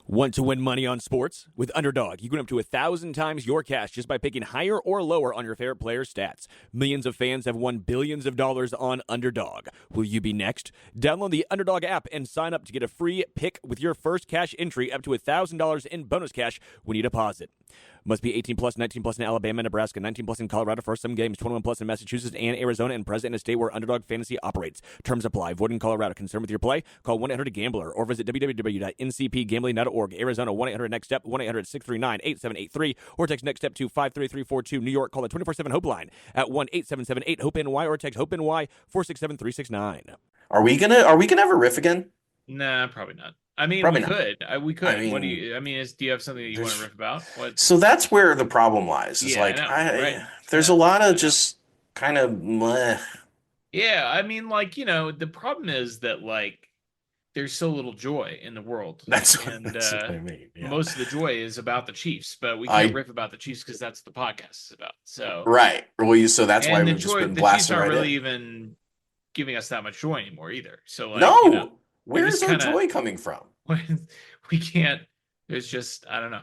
Want to win money on sports? With Underdog, you can win up to 1,000 times your cash just by picking higher or lower on your favorite player stats. Millions of fans have won billions of dollars on Underdog. Will you be next? Download the Underdog app and sign up to get a free pick with your first cash entry up to $1,000 in bonus cash when you deposit. Must be 18 plus, 19 plus in Alabama, Nebraska, 19 plus in Colorado for some games, 21 plus in Massachusetts and Arizona, and present in a state where Underdog Fantasy operates. Terms apply. Void in Colorado. Concerned with your play? Call 1-800-GAMBLER or visit www.ncpgambling.org. Arizona, 1-800-NEXT-STEP, 1-800-639-8783, or text NEXT STEP to 53342. New York, call the 24/7 HOPE line at 1-877-8-HOPE-NY or text HOPE-NY 467-369. Are we gonna have a riff again? Nah, probably not. I mean, Probably we not. could. We could. I mean, what do you? I mean, do you have something that you want to riff about? What? So that's where the problem lies. Is Yeah, like I know, right? there's a lot of just kind of meh. Yeah, I mean, like, the problem is that like there's so little joy in the world. That's and what I mean. Yeah. Most of the joy is about the Chiefs, but we can't riff about the Chiefs because that's what the podcast is about. So right. Well, so that's why we've the just been Chiefs blasting aren't right really in. even giving us that much joy anymore either. So like, No, where just is our joy coming from? We can't. There's just, I don't know.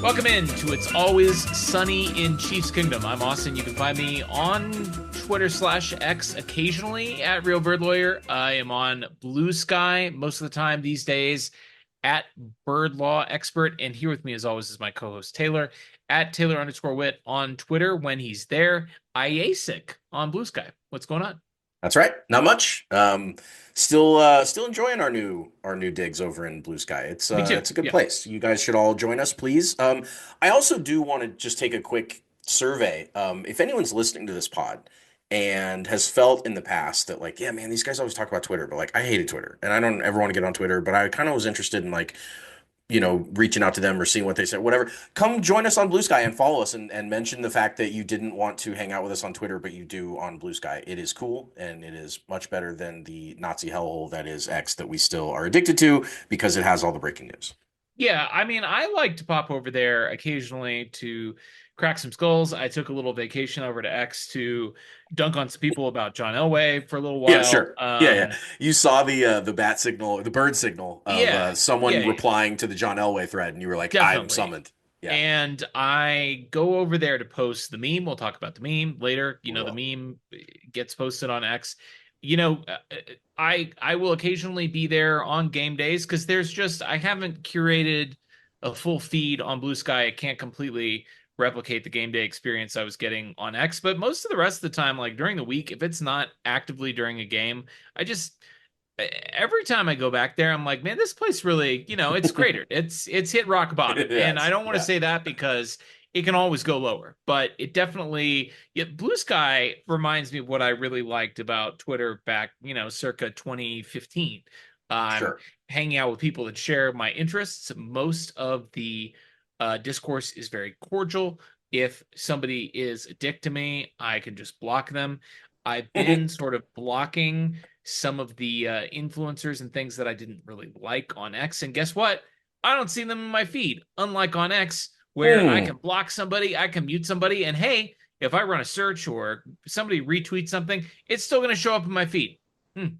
Welcome in to It's Always Sunny in Chiefs Kingdom. I'm Austin. You can find me on Twitter/X, occasionally at Real Bird Lawyer. I am on Blue Sky most of the time these days at Bird Law Expert. And here with me, as always, is my co-host Taylor at Taylor_Wit on Twitter when he's there. IASIC on Blue Sky. What's going on? That's right. Not much. Still enjoying our new digs over in Blue Sky. It's a good place. You guys should all join us, please. I also do want to just take a quick survey. If anyone's listening to this pod and has felt in the past that like, yeah, man, these guys always talk about Twitter, but like I hated Twitter and I don't ever want to get on Twitter, but I kind of was interested in like, reaching out to them or seeing what they said, whatever. Come join us on Blue Sky and follow us and mention the fact that you didn't want to hang out with us on Twitter, but you do on Blue Sky. It is cool and it is much better than the Nazi hellhole that is X that we still are addicted to because it has all the breaking news. Yeah, I mean, I like to pop over there occasionally to crack some skulls. I took a little vacation over to X to dunk on some people about John Elway for a little while. Yeah, sure. Yeah. You saw the bat signal, the bird signal of someone replying to the John Elway thread, and you were like, definitely. I'm summoned. Yeah. And I go over there to post the meme. We'll talk about the meme later. The meme gets posted on X. I will occasionally be there on game days because I haven't curated a full feed on Blue Sky. I can't completely replicate the game day experience I was getting on X, but most of the rest of the time, like during the week, if it's not actively during a game, every time I go back there, I'm like, man, this place really, it's cratered. It's hit rock bottom. Yes, and I don't want to say that because it can always go lower, but it definitely, Blue Sky reminds me of what I really liked about Twitter back, circa 2015. Sure. Hanging out with people that share my interests. Most of the discourse is very cordial. If somebody is a dick to me, I can just block them. I've been sort of blocking some of the influencers and things that I didn't really like on X. And guess what? I don't see them in my feed. Unlike on X, where I can block somebody, I can mute somebody. And hey, if I run a search or somebody retweets something, it's still going to show up in my feed.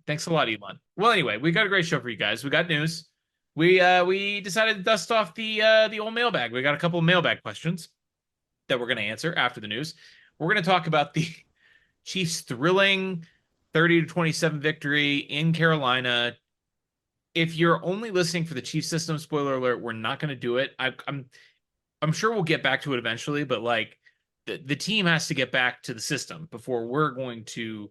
Thanks a lot, Elon. Well, anyway, we got a great show for you guys. We got news. We decided to dust off the old mailbag. We got a couple of mailbag questions that we're going to answer after the news. We're going to talk about the Chiefs' thrilling 30-27 victory in Carolina. If you're only listening for the Chiefs system, spoiler alert, we're not going to do it. I'm sure we'll get back to it eventually, but like the team has to get back to the system before we're going to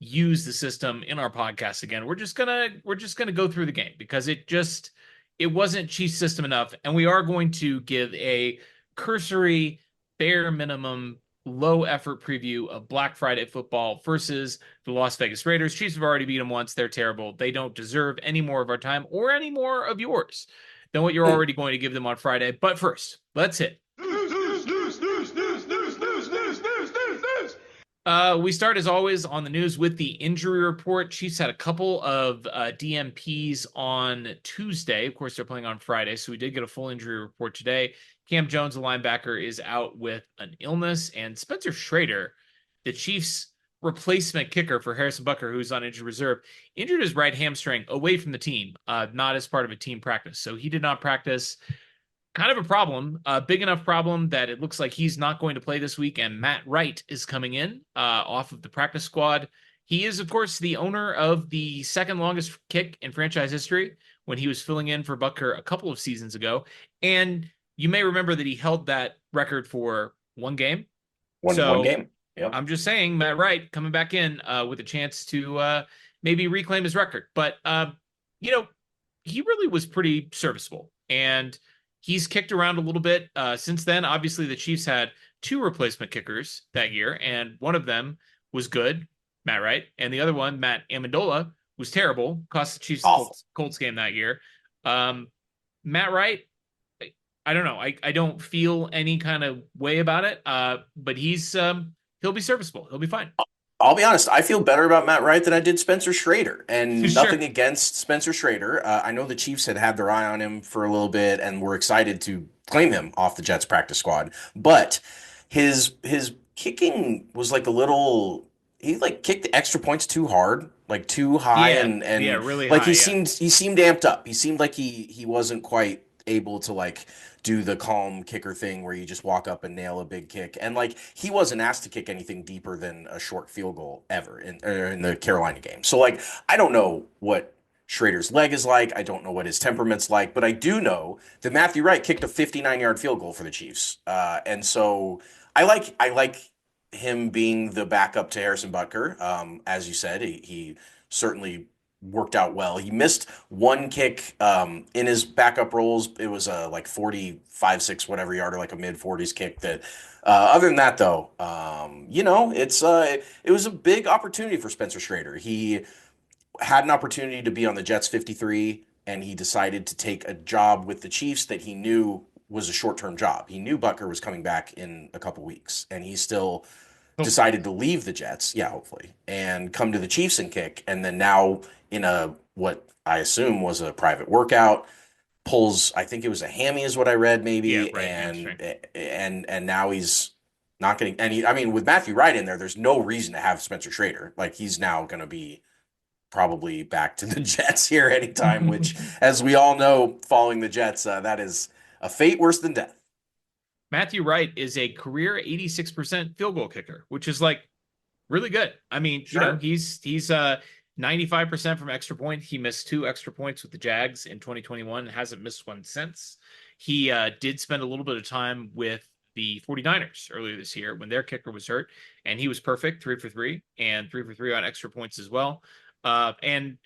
use the system in our podcast again. We're just gonna go through the game because it wasn't Chiefs system enough, and we are going to give a cursory, bare minimum, low effort preview of Black Friday football versus the Las Vegas Raiders. Chiefs have already beat them once. They're terrible. They don't deserve any more of our time or any more of yours. than what you're already going to give them on Friday. But first, let's hit. We start, as always, on the news with the injury report. Chiefs had a couple of DMPs on Tuesday. Of course, they're playing on Friday, so we did get a full injury report today. Cam Jones, the linebacker, is out with an illness, and Spencer Schrader, the Chiefs' replacement kicker for Harrison Butker, who's on injured reserve, injured his right hamstring away from the team, not as part of a team practice. So he did not practice. Kind of a problem, a big enough problem that it looks like he's not going to play this week, and Matt Wright is coming in off of the practice squad. He is, of course, the owner of the second longest kick in franchise history when he was filling in for Butker a couple of seasons ago. And you may remember that he held that record for one game. One game. Yep. I'm just saying, Matt Wright coming back in with a chance to maybe reclaim his record. But, he really was pretty serviceable. And he's kicked around a little bit since then. Obviously, the Chiefs had 2 replacement kickers that year, and one of them was good, Matt Wright, and the other one, Matt Amendola, was terrible, cost the Chiefs the Colts game that year. Matt Wright, I don't know. I don't feel any kind of way about it, but he'll be serviceable. He'll be fine. I'll be honest, I feel better about Matt Wright than I did Spencer Schrader, and Sure. nothing against Spencer Schrader. I know the Chiefs had their eye on him for a little bit and were excited to claim him off the Jets practice squad, but his kicking was like a little, he like kicked the extra points too hard, like too high, and really like high, he seemed amped up. He seemed like he wasn't quite able to like do the calm kicker thing where you just walk up and nail a big kick. And like he wasn't asked to kick anything deeper than a short field goal ever in the Carolina game. So like I don't know what Schrader's leg is like. I don't know what his temperament's like, but I do know that Matthew Wright kicked a 59-yard field goal for the Chiefs. And so I like him being the backup to Harrison Butker. As you said, he certainly worked out well. He missed one kick in his backup roles. It was a like 45-6 whatever yard, or like a mid-40s kick. That other than that, though, it was a big opportunity for Spencer Schrader. He had an opportunity to be on the Jets 53, and he decided to take a job with the Chiefs that he knew was a short-term job. He knew Butker was coming back in a couple weeks, and he still decided to leave the Jets, hopefully, and come to the Chiefs and kick. And then now in what I assume was a private workout, pulls, I think it was a hammy is what I read maybe. Yeah, right, and now he's not getting any, I mean, with Matthew Wright in there's no reason to have Spencer Schrader. Like he's now going to be probably back to the Jets here anytime, which as we all know, following the Jets, that is a fate worse than death. Matthew Wright is a career 86% field goal kicker, which is like really good. I mean, sure. He's 95% from extra point. He missed 2 extra points with the Jags in 2021 and hasn't missed one since. He did spend a little bit of time with the 49ers earlier this year when their kicker was hurt, and he was perfect, 3 for 3, and 3 for 3 on extra points as well. And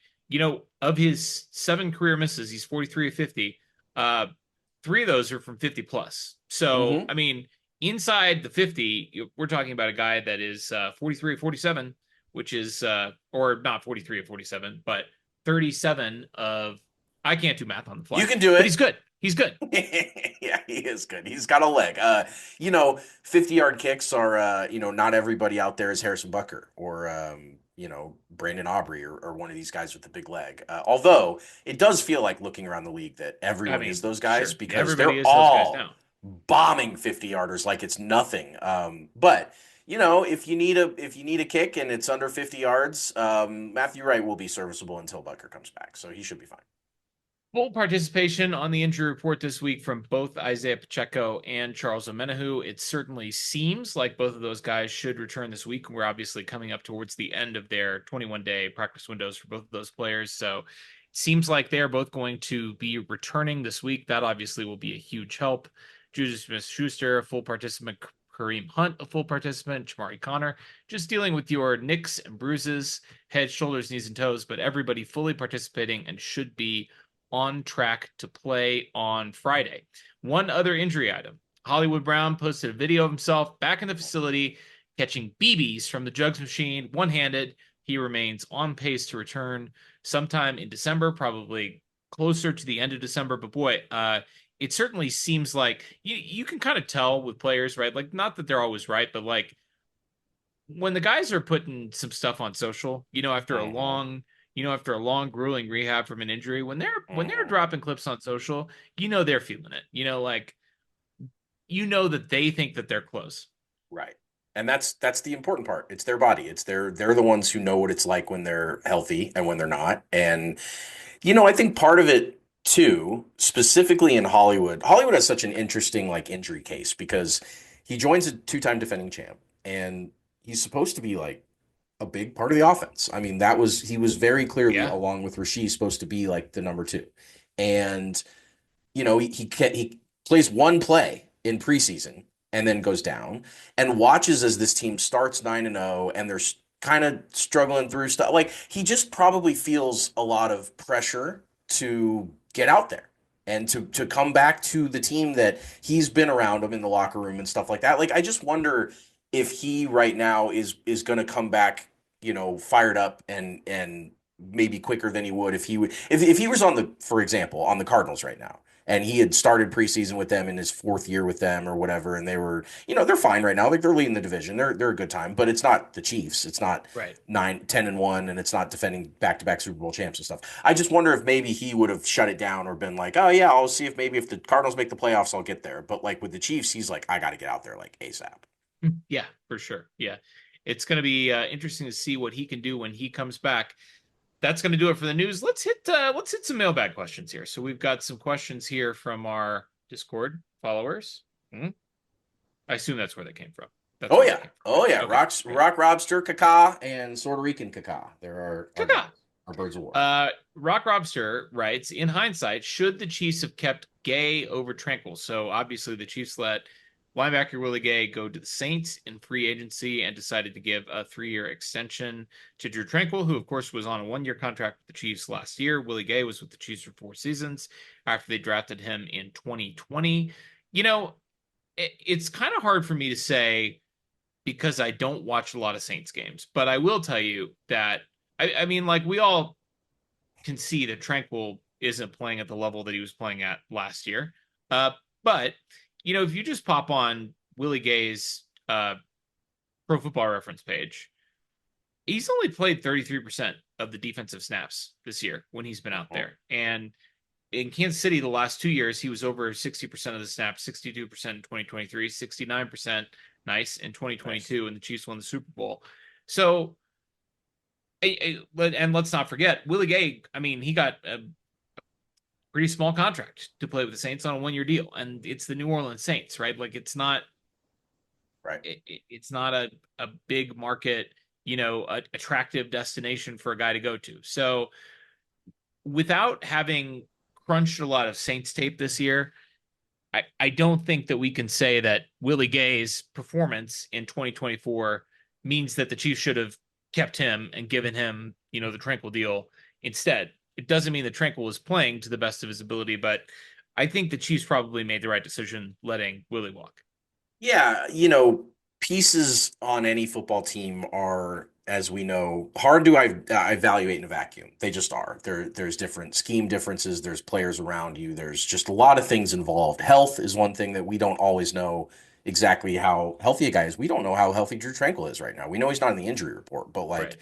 of his 7 career misses, he's 43 of 50. 3 of those are from 50 plus. So, I mean, inside the 50, we're talking about a guy that is 43 of 47, which is, or not 43 of 47, but 37 of, I can't do math on the fly. You can do it. But he's good. He's good. Yeah, he is good. He's got a leg. 50-yard kicks are, not everybody out there is Harrison Butker or, Brandon Aubrey or one of these guys with the big leg. Although it does feel like looking around the league that everyone is those guys, sure, because everybody they're all bombing 50-yarders like it's nothing. But if you need a kick and it's under 50 yards, Matthew Wright will be serviceable until Butker comes back, so he should be fine. Full participation on the injury report this week from both Isaiah Pacheco and Charles Omenihu. It certainly seems like both of those guys should return this week. We're obviously coming up towards the end of their 21-day practice windows for both of those players. So it seems like they're both going to be returning this week. That obviously will be a huge help. Juju Smith-Schuster, a full participant. Kareem Hunt, a full participant. Jamari Connor, just dealing with your nicks and bruises, head, shoulders, knees, and toes, but everybody fully participating and should be on track to play on Friday. One other injury item. Hollywood Brown posted a video of himself back in the facility catching BBs from the jugs machine one-handed. He remains on pace to return sometime in December, probably closer to the end of December, but boy, it certainly seems like you can kind of tell with players, right? Like, not that they're always right, but like when the guys are putting some stuff on social, after a long grueling rehab from an injury, when they're dropping clips on social, they're feeling it. Like that they think that they're close. Right. And that's the important part. It's their body. They're the ones who know what it's like when they're healthy and when they're not. And I think part of it too, specifically in Hollywood, Hollywood has such an interesting like injury case because he joins a two-time defending champ and he's supposed to be like a big part of the offense. I mean, he was very clearly Yeah. along with Rasheed supposed to be like the number two. And he plays one play in preseason and then goes down and watches as this team starts 9-0 and they're kind of struggling through stuff. Like he just probably feels a lot of pressure to get out there and to come back to the team that he's been around him in the locker room and stuff like that. Like I just wonder if he right now is going to come back, fired up and maybe quicker than he would if he was for example, on the Cardinals right now and he had started preseason with them in his fourth year with them or whatever, and they were, they're fine right now. Like they're leading the division. They're a good time, but it's not the Chiefs. It's not Right. 9-10-1, and it's not defending back-to-back Super Bowl champs and stuff. I just wonder if maybe he would have shut it down or been like, oh yeah, I'll see if the Cardinals make the playoffs, I'll get there. But like with the Chiefs, he's like, I got to get out there like ASAP. Yeah, for sure. Yeah. It's going to be interesting to see what he can do when he comes back. That's going to do it for the news. Let's hit some mailbag questions here. So we've got some questions here from our Discord followers. I assume that's where they came from. Oh yeah. Okay. Rock Robster, Kaka, and Puerto Rican Kaka. There are Kaka. Our birds of war. Rock Robster writes, in hindsight, should the Chiefs have kept Gay over Tranquil? So obviously the Chiefs let linebacker Willie Gay go to the Saints in free agency and decided to give a 3-year extension to Drew Tranquil, who, of course, was on a 1-year contract with the Chiefs last year. Willie Gay was with the Chiefs for 4 seasons after they drafted him in 2020. It's kind of hard for me to say because I don't watch a lot of Saints games, but I will tell you that, I mean, like, we all can see that Tranquil isn't playing at the level that he was playing at last year. But if you just pop on Willie Gay's Pro Football Reference page, he's only played 33% of the defensive snaps this year when he's been out there. And in Kansas City, the last 2 years, he was over 60% of the snaps, 62% in 2023, 69%, nice, in 2022, and the Chiefs won the Super Bowl. So, and let's not forget, Willie Gay, I mean, he got a pretty small contract to play with the Saints on a 1-year deal, and it's the New Orleans Saints, right? Like, it's not right. It's not a big market, attractive destination for a guy to go to. So without having crunched a lot of Saints tape this year, I don't think that we can say that Willie Gay's performance in 2024 means that the Chiefs should have kept him and given him, the Tranquil deal instead. It doesn't mean that Tranquil was playing to the best of his ability, but I think the Chiefs probably made the right decision letting Willie walk. Yeah, pieces on any football team are, as we know, hard to evaluate in a vacuum. They just are. There's different scheme differences. There's players around you. There's just a lot of things involved. Health is one thing that we don't always know exactly how healthy a guy is. We don't know how healthy Drew Tranquil is right now. We know he's not in the injury report, but like, right.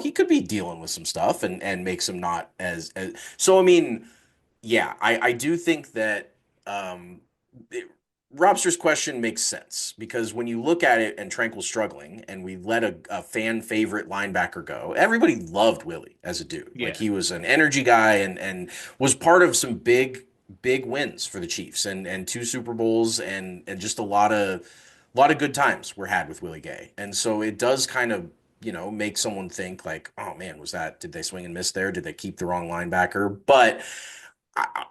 He could be dealing with some stuff and makes him not as so. I mean, yeah, I do think that Robster's question makes sense because when you look at it and Tranquil's struggling and we let a fan favorite linebacker go, everybody loved Willie as a dude. Yeah. Like he was an energy guy and was part of some big wins for the Chiefs and 2 Super Bowls and just a lot of good times were had with Willie Gay. And so it does kind of, make someone think like, oh man, did they swing and miss there? Did they keep the wrong linebacker? But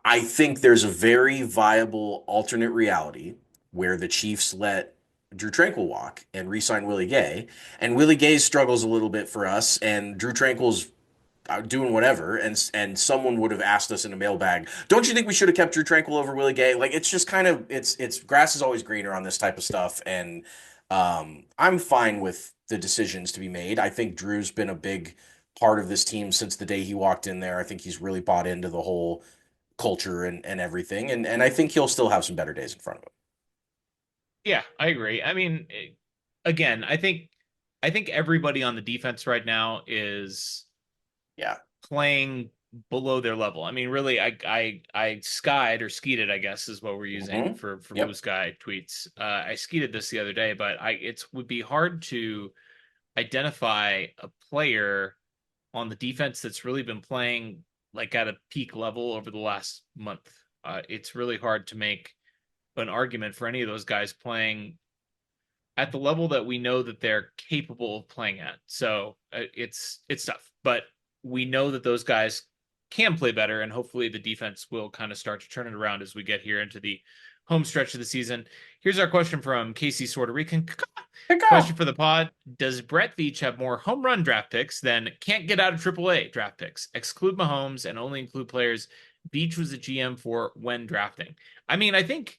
I think there's a very viable alternate reality where the Chiefs let Drew Tranquil walk and re-sign Willie Gay, and Willie Gay struggles a little bit for us, and Drew Tranquil's doing whatever, and someone would have asked us in a mailbag, don't you think we should have kept Drew Tranquil over Willie Gay? Like it's just kind of it's grass is always greener on this type of stuff, and I'm fine with the decisions to be made. I think Drew's been a big part of this team since the day he walked in there. I think he's really bought into the whole culture and everything. And I think he'll still have some better days in front of him. Yeah, I agree. I mean, again, I think everybody on the defense right now is playing below their level. I mean, really, I skied or skeeted, I guess is what we're using for Blue Sky tweets. I skeeted this the other day, but it would be hard to identify a player on the defense that's really been playing like at a peak level over the last month. It's really hard to make an argument for any of those guys playing at the level that we know that they're capable of playing at. So it's tough, but we know that those guys can play better, and hopefully the defense will kind of start to turn it around as we get here into the home stretch of the season. Here's our question from Casey Sorta Rican. Question for the pod. Does Brett Veach have more home run draft picks than can't get out of AAA draft picks? Exclude Mahomes and only include players Veach was a GM for when drafting. I mean, I think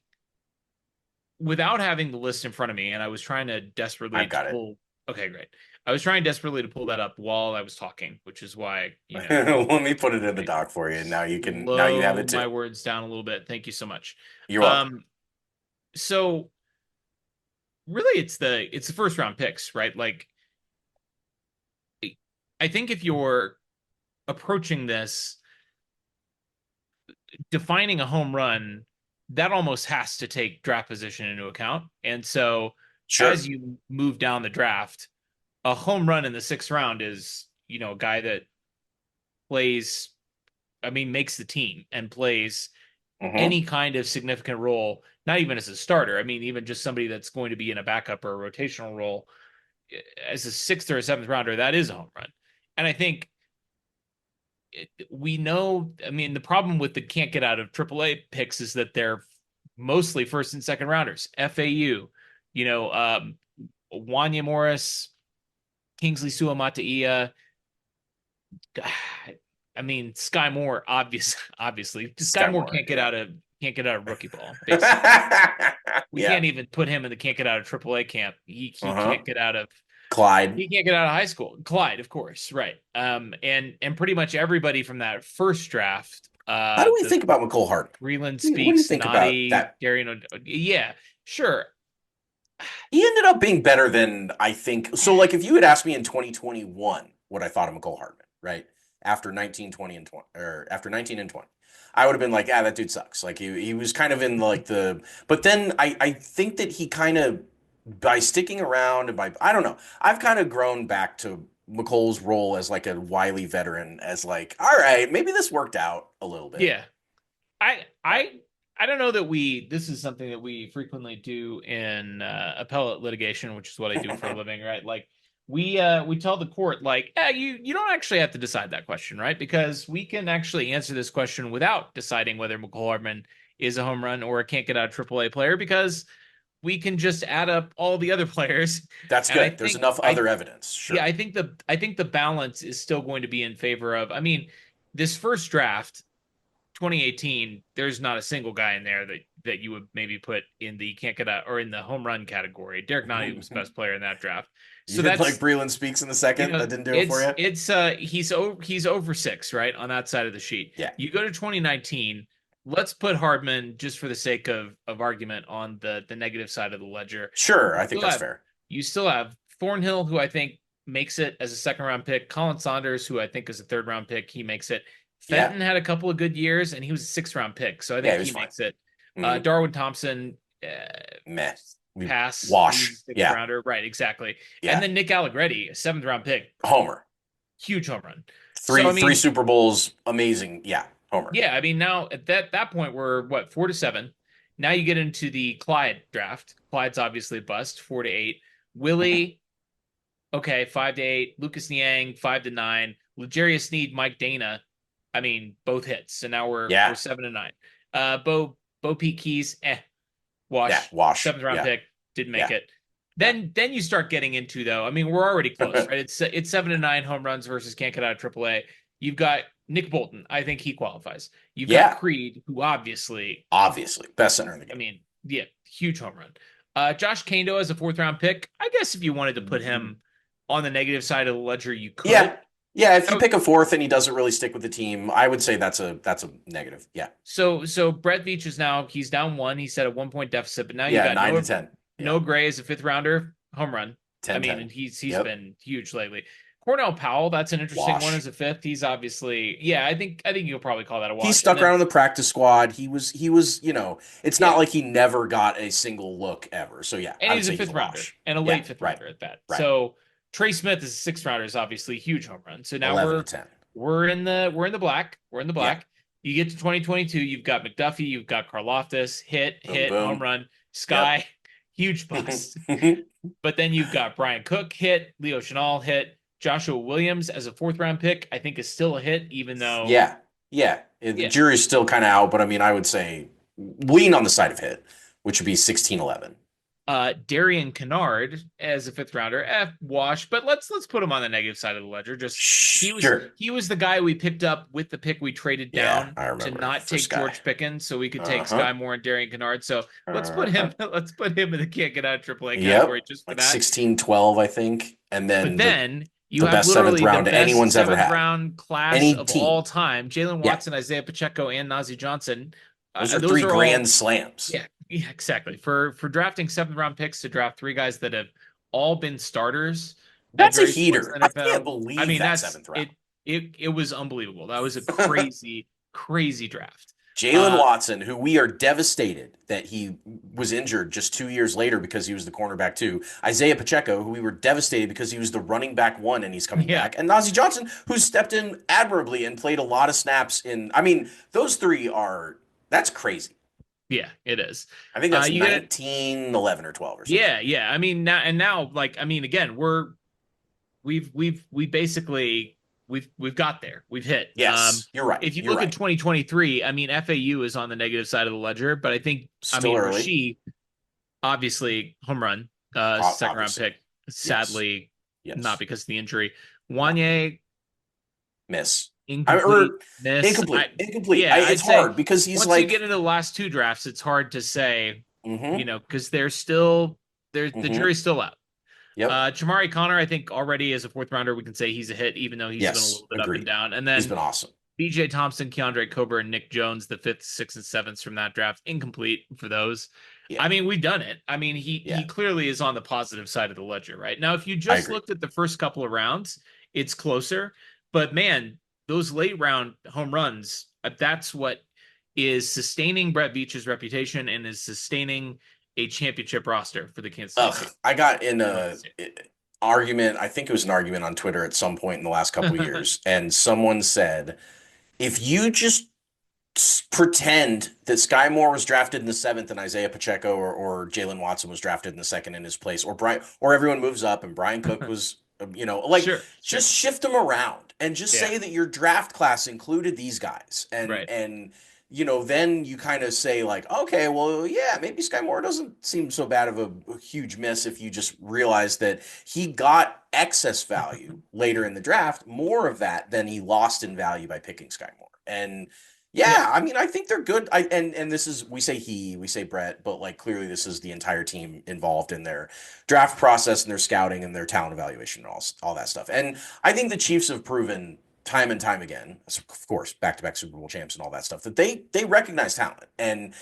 without having the list in front of me, and I was trying to desperately pull. Okay, great. I was trying desperately to pull that up while I was talking, which is why let me put it in the doc for you. Now you can. Now you have it too. My words down a little bit. Thank you so much. You're welcome. So really, it's the first round picks, right? Like, I think if you're approaching this, defining a home run, that almost has to take draft position into account. And so as you move down the draft, a home run in the 6th round is, a guy that plays, makes the team and plays any kind of significant role, not even as a starter. I mean, even just somebody that's going to be in a backup or a rotational role as a 6th or a 7th rounder, that is a home run. And I think we know, the problem with the can't get out of AAA picks is that they're mostly 1st and 2nd rounders. FAU, Wanya Morris, Kingsley Suamataia. Sky Moore, obviously. Sky Moore can't get out of rookie ball. We can't even put him in the can't get out of AAA camp. He can't get out of Clyde. He can't get out of high school. Clyde, of course, right. And pretty much everybody from that first draft. How do we think about McCole Hardman? Breland Speaks, what do you think about that? Darian, yeah, sure. He ended up being better than I think. So, like, if you had asked me in 2021 what I thought of McCole Hardman, right, after 19, 20, and 20, or after 19 and 20, I would have been like, that dude sucks. Like, he was kind of in like the. But then I think that he kind of, by sticking around and I don't know, I've kind of grown back to McCole's role as like a wily veteran, as like, all right, maybe this worked out a little bit. Yeah. I don't know that this is something that we frequently do in appellate litigation, which is what I do for a living, right? Like we tell the court, like, you don't actually have to decide that question, right? Because we can actually answer this question without deciding whether McCole Hardman is a home run or can't get out of AAA player, because we can just add up all the other players. That's good. There's enough other evidence. Sure. Yeah, I think the balance is still going to be in favor of. This first draft, 2018, there's not a single guy in there that you would maybe put in the can't get out or in the home run category. Derek Nottie was the best player in that draft. So that's like Breland Speaks in the second. That didn't do it for you. He's over 6, right, on that side of the sheet. Yeah. You go to 2019. Let's put Hardman, just for the sake of argument, on the negative side of the ledger. Sure, I think that's fair. You still have Thornhill, who I think makes it as a 2nd round pick. Colin Saunders, who I think is a 3rd round pick, he makes it. Fenton had a couple of good years, and he was a 6th round pick, so I think he makes it. Darwin Thompson, pass, wash, 6th rounder, right? Exactly. Yeah. And then Nick Allegretti, a 7th round pick, homer, huge home run. Three Super Bowls, amazing. Yeah, homer. Yeah, now at that point we're 4-7. Now you get into the Clyde draft. Clyde's obviously a bust, 4-8. Willie, okay, 5-8. Lucas Niang, 5-9. L'Jarius Sneed, Mike Dana. Both hits. So now we're 7-9. Bo Pete Keys, wash. Yeah, wash. 7th round pick, didn't make it. Then you start getting into, though. We're already close, right? It's 7-9 home runs versus can't get out of AAA. You've got Nick Bolton. I think he qualifies. You've got Creed, who obviously best center in the game. Huge home run. Josh Kando as a 4th round pick. I guess if you wanted to put him on the negative side of the ledger, you could. Yeah, if you pick a fourth and he doesn't really stick with the team, I would say that's a negative. Yeah. So Brett Veach he's down one. He's at a 1 point deficit, but now you Yeah, got 9 to 10. Yeah. No Gray as a fifth rounder, home run. 10, I mean, 10. and he's Yep. been huge lately. Cornell Powell, that's an interesting one Wash. as a fifth. He's obviously, yeah, I think you'll probably call that a wash. He stuck around in the practice squad. He was, it's not like he never got a single look ever. So yeah, and I would he's say a fifth rounder wash. and a late fifth rounder at that. Right. So Trey Smith is a sixth rounder, is obviously a huge home run. So now 11 to 10. we're in the black. We're in the black. Yeah. You get to 2022, you've got McDuffie, you've got Karloftis, hit, boom. Home run, Sky, huge bust. But then you've got Brian Cook, hit, Leo Chenal, hit, Joshua Williams as a fourth round pick, I think is still a hit, even though the jury's still kind of out, but I mean, I would say lean on the side of hit, which would be 16-11. Darian Kennard as a fifth rounder, wash, but let's put him on the negative side of the ledger. Just he was the guy we picked up with the pick we traded down to not take Sky. George Pickens, so we could take Sky Moore and Darian Kennard. So let's put him in the can't get out of AAA category just for like that. 16-12, I think, and then you the have best seventh round anyone's ever had. Round class of all time: Jalen Watson, Isaiah Pacheco, and Najee Johnson. Those are three grand slams. Yeah, exactly. For drafting seventh round picks to draft three guys that have all been starters. That's a heater. I can't believe that seventh round. It was unbelievable. That was a crazy, crazy draft. Jalen Watson, who we are devastated that he was injured just 2 years later because he was the cornerback 2. Isaiah Pacheco, who we were devastated because he was the running back 1 and he's coming back. And Najee Johnson, who stepped in admirably and played a lot of snaps those three that's crazy. Yeah, it is. I think that's 19, 11, or 12 or something. Yeah. I mean, now, again, we basically we've got there. We've hit. Yes, you're right. If you look at 2023, I mean, FAU is on the negative side of the ledger, but I think early. Rasheed, obviously home run, second round pick. Sadly, not because of the injury. Wanye miss. Incomplete. Yeah, it's hard because he's once you get into the last two drafts, it's hard to say, because they're still the jury's still out. Yep. Chamari Connor, I think already as a fourth rounder, we can say he's a hit, even though he's been a little bit up and down. And then he's been awesome. BJ Thompson, Keandre Coburn, and Nick Jones, the 5th, 6th, and 7th from that draft, incomplete for those. Yeah. I mean, we've done it. I mean, he clearly is on the positive side of the ledger, right? Now, if you just looked at the first couple of rounds, it's closer. But man, those late round home runs, that's what is sustaining Brett Veach's reputation and is sustaining a championship roster for the Kansas City. I got in a argument. I think it was an argument on Twitter at some point in the last couple of years. And someone said, if you just pretend that Sky Moore was drafted in the 7th and Isaiah Pacheco or Jalen Watson was drafted in the 2nd in his place, or everyone moves up and Brian Cook was, just shift them around and just say that your draft class included these guys. And then you kind of say like, okay, well, yeah, maybe Sky Moore doesn't seem so bad of a huge miss if you just realize that he got excess value later in the draft, more of that than he lost in value by picking Sky Moore. And I mean, I think they're good. And this is, we say Brett, but like clearly this is the entire team involved in their draft process and their scouting and their talent evaluation and all that stuff. And I think the Chiefs have proven time and time again, of course, back-to-back Super Bowl champs and all that stuff, that they recognize talent. And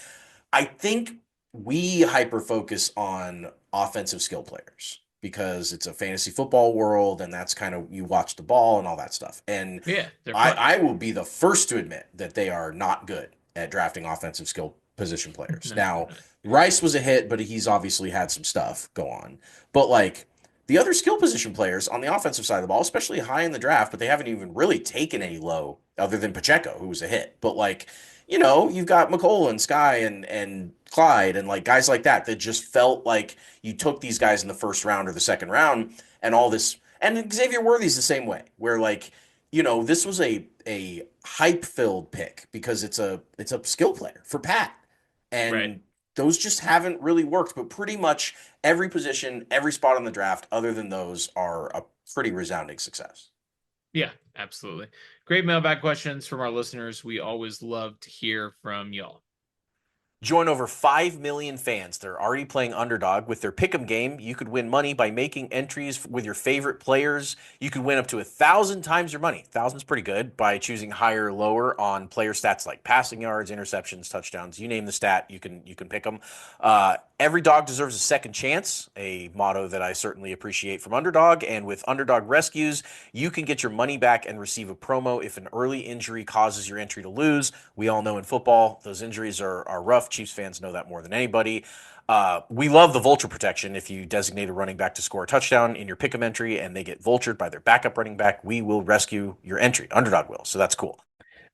I think we hyper-focus on offensive skill players because it's a fantasy football world and that's kind of, you watch the ball and all that stuff. And I will be the first to admit that they are not good at drafting offensive skill position players. Now, Rice was a hit, but he's obviously had some stuff go on. But like, the other skill position players on the offensive side of the ball, especially high in the draft, but they haven't even really taken any low other than Pacheco, who was a hit. But like, you've got McColl and Sky and Clyde and like guys like that just felt like you took these guys in the first round or the second round and all this. And Xavier Worthy's the same way, where like, this was a hype-filled pick because it's a skill player for Pat. And those just haven't really worked, but pretty much every position, every spot on the draft, other than those, are a pretty resounding success. Yeah, absolutely. Great mailbag questions from our listeners. We always love to hear from y'all. Join over 5 million fans that are already playing Underdog with their Pick'em game. You could win money by making entries with your favorite players. You could win up to 1,000 times your money. 1,000's pretty good by choosing higher or lower on player stats like passing yards, interceptions, touchdowns. You name the stat, you can pick them. Every dog deserves a second chance, a motto that I certainly appreciate from Underdog. And with Underdog Rescues, you can get your money back and receive a promo if an early injury causes your entry to lose. We all know in football, those injuries are rough. Chiefs fans know that more than anybody. We love the vulture protection. If you designate a running back to score a touchdown in your pick'em entry and they get vultured by their backup running back, we will rescue your entry. Underdog will. So that's cool.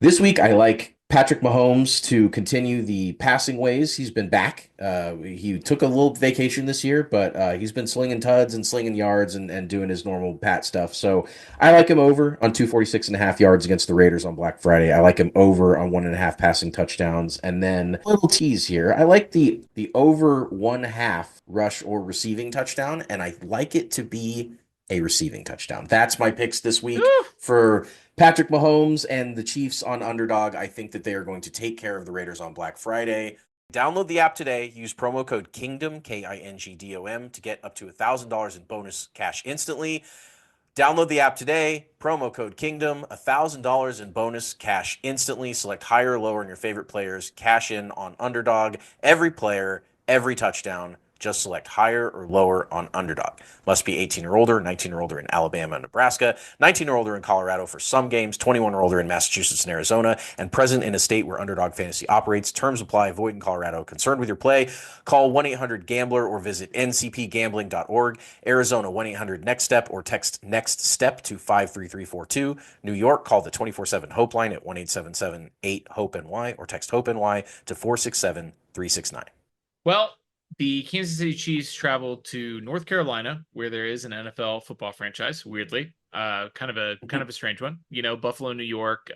This week, I like Patrick Mahomes to continue the passing ways. He's been back. He took a little vacation this year, but he's been slinging tuds and slinging yards and doing his normal Pat stuff. So I like him over on 246.5 yards against the Raiders on Black Friday. I like him over on 1.5 passing touchdowns. And then a little tease here. I like the over 1/2 rush or receiving touchdown, and I like it to be a receiving touchdown. That's my picks this week for Patrick Mahomes and the Chiefs on Underdog. I think that they are going to take care of the Raiders on Black Friday. Download the app today. Use promo code KINGDOM, KINGDOM, to get up to $1,000 in bonus cash instantly. Download the app today. Promo code KINGDOM, $1,000 in bonus cash instantly. Select higher or lower in your favorite players. Cash in on Underdog. Every player, every touchdown. Just select higher or lower on Underdog. Must be 18 or older, 19 or older in Alabama and Nebraska, 19 or older in Colorado for some games, 21 or older in Massachusetts and Arizona, and present in a state where Underdog Fantasy operates. Terms apply. Void in Colorado. Concerned with your play? Call 1-800-GAMBLER or visit ncpgambling.org. Arizona, 1-800-NEXT-STEP or text NEXT STEP to 53342. New York, call the 24/7 Hope line at 1-877-8-HOPE-NY or text HOPE-NY to 467-369. Well, the Kansas City Chiefs travel to North Carolina, where there is an NFL football franchise. Weirdly, kind of a strange one. Buffalo, New York,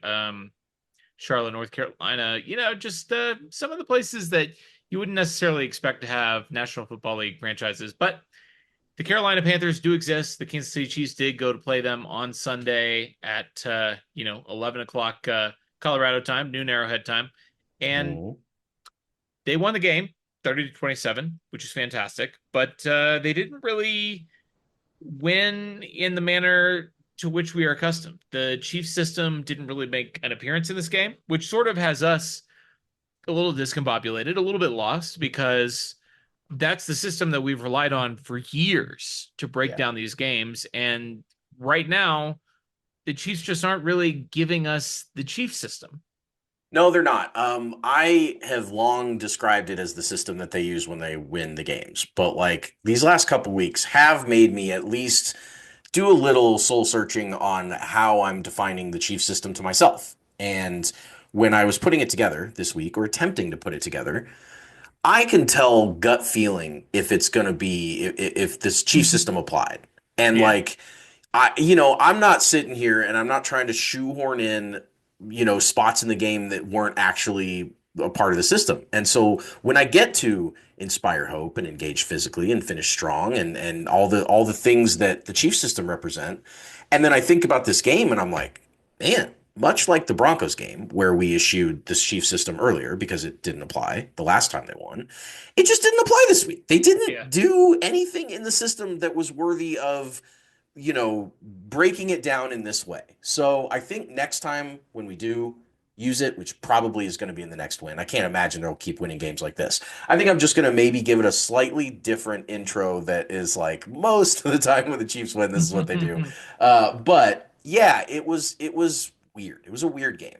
Charlotte, North Carolina. Just some of the places that you wouldn't necessarily expect to have National Football League franchises. But the Carolina Panthers do exist. The Kansas City Chiefs did go to play them on Sunday at 11 o'clock Colorado time, noon Arrowhead time, and they won the game 30-27, which is fantastic. But they didn't really win in the manner to which we are accustomed. The Chiefs system didn't really make an appearance in this game, which sort of has us a little discombobulated, a little bit lost, because that's the system that we've relied on for years to break down these games. And right now, the Chiefs just aren't really giving us the Chiefs system. No, they're not. I have long described it as the system that they use when they win the games. But like these last couple weeks have made me at least do a little soul searching on how I'm defining the Chiefs system to myself. And when I was putting it together this week, or attempting to put it together, I can tell gut feeling if it's going to be if this Chief system applied. And I'm not sitting here and I'm not trying to shoehorn in, spots in the game that weren't actually a part of the system. And so when I get to inspire hope and engage physically and finish strong and all the things that the Chief system represent, and then I think about this game and I'm like, man, much like the Broncos game where we issued this Chief system earlier because it didn't apply the last time they won, it just didn't apply this week. They didn't do anything in the system that was worthy of breaking it down in this way. So I think next time when we do use it, which probably is going to be in the next win, I can't imagine they'll keep winning games like this. I think I'm just going to maybe give it a slightly different intro that is like most of the time when the Chiefs win, this is what they do. But yeah, it was weird. It was a weird game.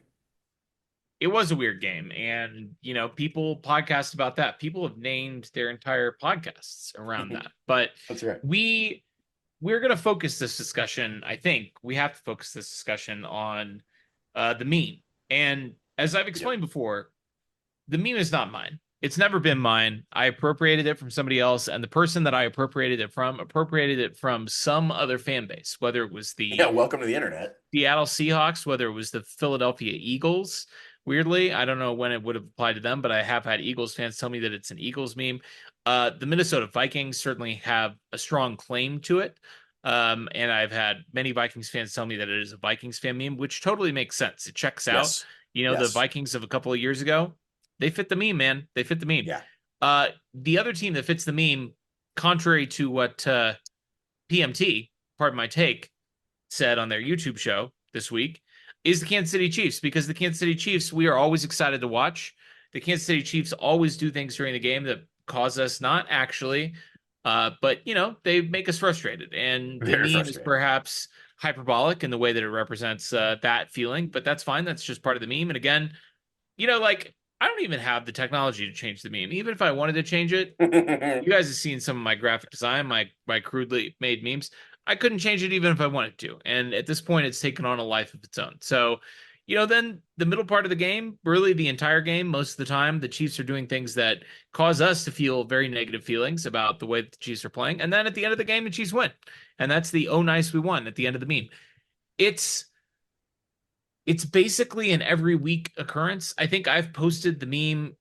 It was a weird game. And, people podcast about that. People have named their entire podcasts around that. But that's right. We're going to focus this discussion. I think we have to focus this discussion on the meme. And as I've explained before, the meme is not mine. It's never been mine. I appropriated it from somebody else. And the person that I appropriated it from some other fan base, whether it was the welcome to the internet, Seattle Seahawks, whether it was the Philadelphia Eagles. Weirdly, I don't know when it would have applied to them, but I have had Eagles fans tell me that it's an Eagles meme. The Minnesota Vikings certainly have a strong claim to it. And I've had many Vikings fans tell me that it is a Vikings fan meme, which totally makes sense. It checks out. The Vikings of a couple of years ago, They fit the meme, man. They fit the meme. Yeah. The other team that fits the meme, contrary to what PMT, pardon my take, said on their YouTube show this week, is the Kansas City Chiefs, because the Kansas City Chiefs, we are always excited to watch. The Kansas City Chiefs always do things during the game that cause us not actually, but they make us frustrated. And the Very meme is frustrating. perhaps hyperbolic in the way that it represents that feeling, but that's fine. That's just part of the meme. And again, like I don't even have the technology to change the meme. Even if I wanted to change it, you guys have seen some of my graphic design, my crudely made memes. I couldn't change it even if I wanted to. And at this point, it's taken on a life of its own. So, then the middle part of the game, really the entire game, most of the time, the Chiefs are doing things that cause us to feel very negative feelings about the way that the Chiefs are playing. And then at the end of the game, the Chiefs win. And that's the "oh nice, we won" at the end of the meme. It's basically an every week occurrence. I think I've posted the meme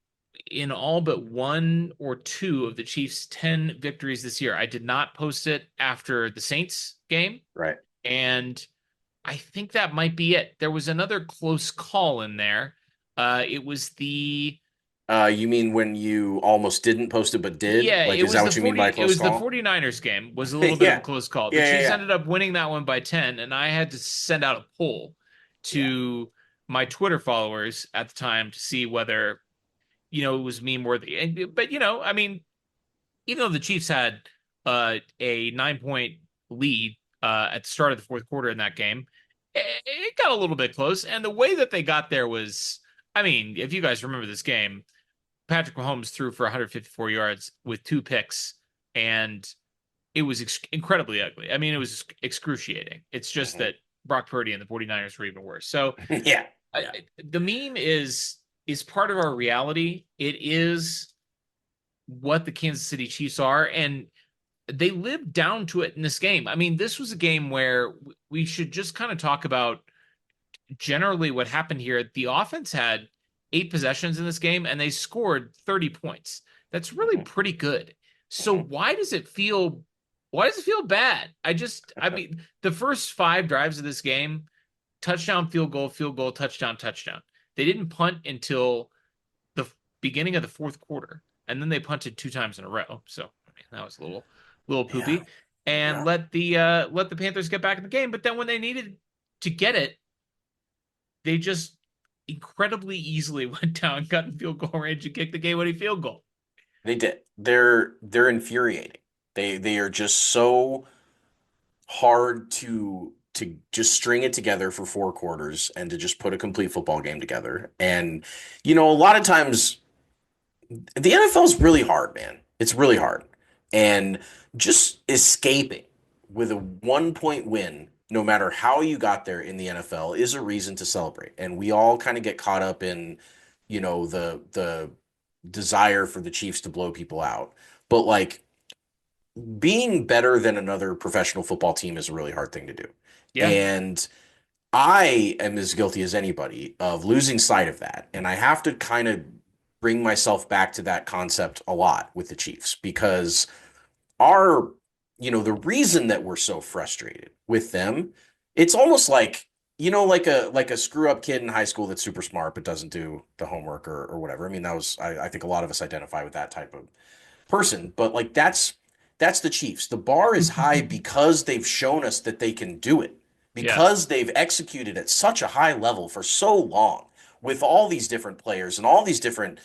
in all but one or two of the Chiefs' 10 victories this year. I did not post it after the Saints game. Right. And I think that might be it. There was another close call in there. It was the You mean when you almost didn't post it but did? Yeah, Like, it is was that the what you mean by 40 it close was the call? 49ers game. Was a little bit of a Yeah. close call. The Yeah, yeah, Chiefs yeah. ended up winning that one by 10, and I had to send out a poll Yeah. to my Twitter followers at the time to see whether it was meme worthy. But I mean, even though the Chiefs had a 9-point lead at the start of the fourth quarter in that game, it got a little bit close. And the way that they got there was, I mean, if you guys remember this game, Patrick Mahomes threw for 154 yards with 2 picks, and it was incredibly ugly. I mean, it was excruciating. It's just that Brock Purdy and the 49ers were even worse. So Yeah. the meme is part of our reality. It is what the Kansas City Chiefs are, and they lived down to it in this game. I mean, this was a game where we should just kind of talk about generally what happened here. The offense had 8 possessions in this game, and they scored 30 points. That's really pretty good. So why does it feel bad? I mean, the first 5 drives of this game, touchdown, field goal, touchdown, touchdown. They didn't punt until the beginning of the fourth quarter, and then they punted 2 times in a row. So I mean, that was a little poopy. Yeah. And Yeah. let the Panthers get back in the game. But then when they needed to get it, they just incredibly easily went down, got in field goal range, and kicked the game-winning field goal. They did. They're infuriating. They are just so hard to just string it together for 4 quarters and to just put a complete football game together. And a lot of times the NFL is really hard, man. It's really hard. And just escaping with a 1-point win, no matter how you got there in the NFL, is a reason to celebrate. And we all kind of get caught up in, the desire for the Chiefs to blow people out. But like being better than another professional football team is a really hard thing to do. Yeah. And I am as guilty as anybody of losing sight of that. And I have to kind of bring myself back to that concept a lot with the Chiefs because the reason that we're so frustrated with them, it's almost like, like a screw up kid in high school that's super smart but doesn't do the homework or whatever. I mean, I think a lot of us identify with that type of person, but like that's the Chiefs. The bar is high because they've shown us that they can do it. Because they've executed at such a high level for so long with all these different players and all these different,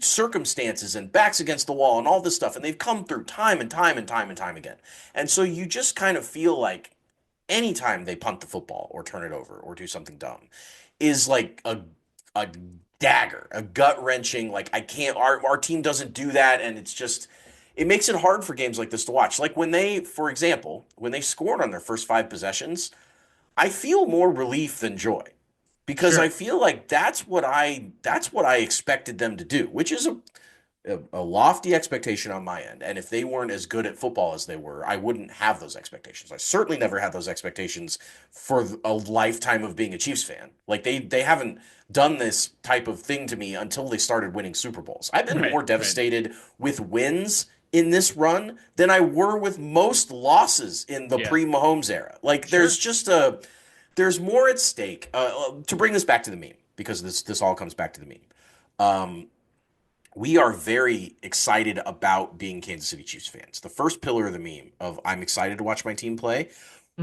circumstances and backs against the wall and all this stuff. And they've come through time and time and time and time again. And so you just kind of feel like anytime they punt the football or turn it over or do something dumb is like a dagger, a gut wrenching, like I can't, our team doesn't do that. And it makes it hard for games like this to watch. Like for example, when they scored on their first 5 possessions, I feel more relief than joy because Sure. I feel like that's what I expected them to do, which is a lofty expectation on my end. And if they weren't as good at football as they were, I wouldn't have those expectations. I certainly never had those expectations for a lifetime of being a Chiefs fan. Like they haven't done this type of thing to me until they started winning Super Bowls. I've been more devastated with wins in this run than I were with most losses in the pre-Mahomes era. Like there's just there's more at stake. To bring this back to the meme, because this all comes back to the meme. Um, we are very excited about being Kansas City Chiefs fans. The first pillar of the meme of I'm excited to watch my team play,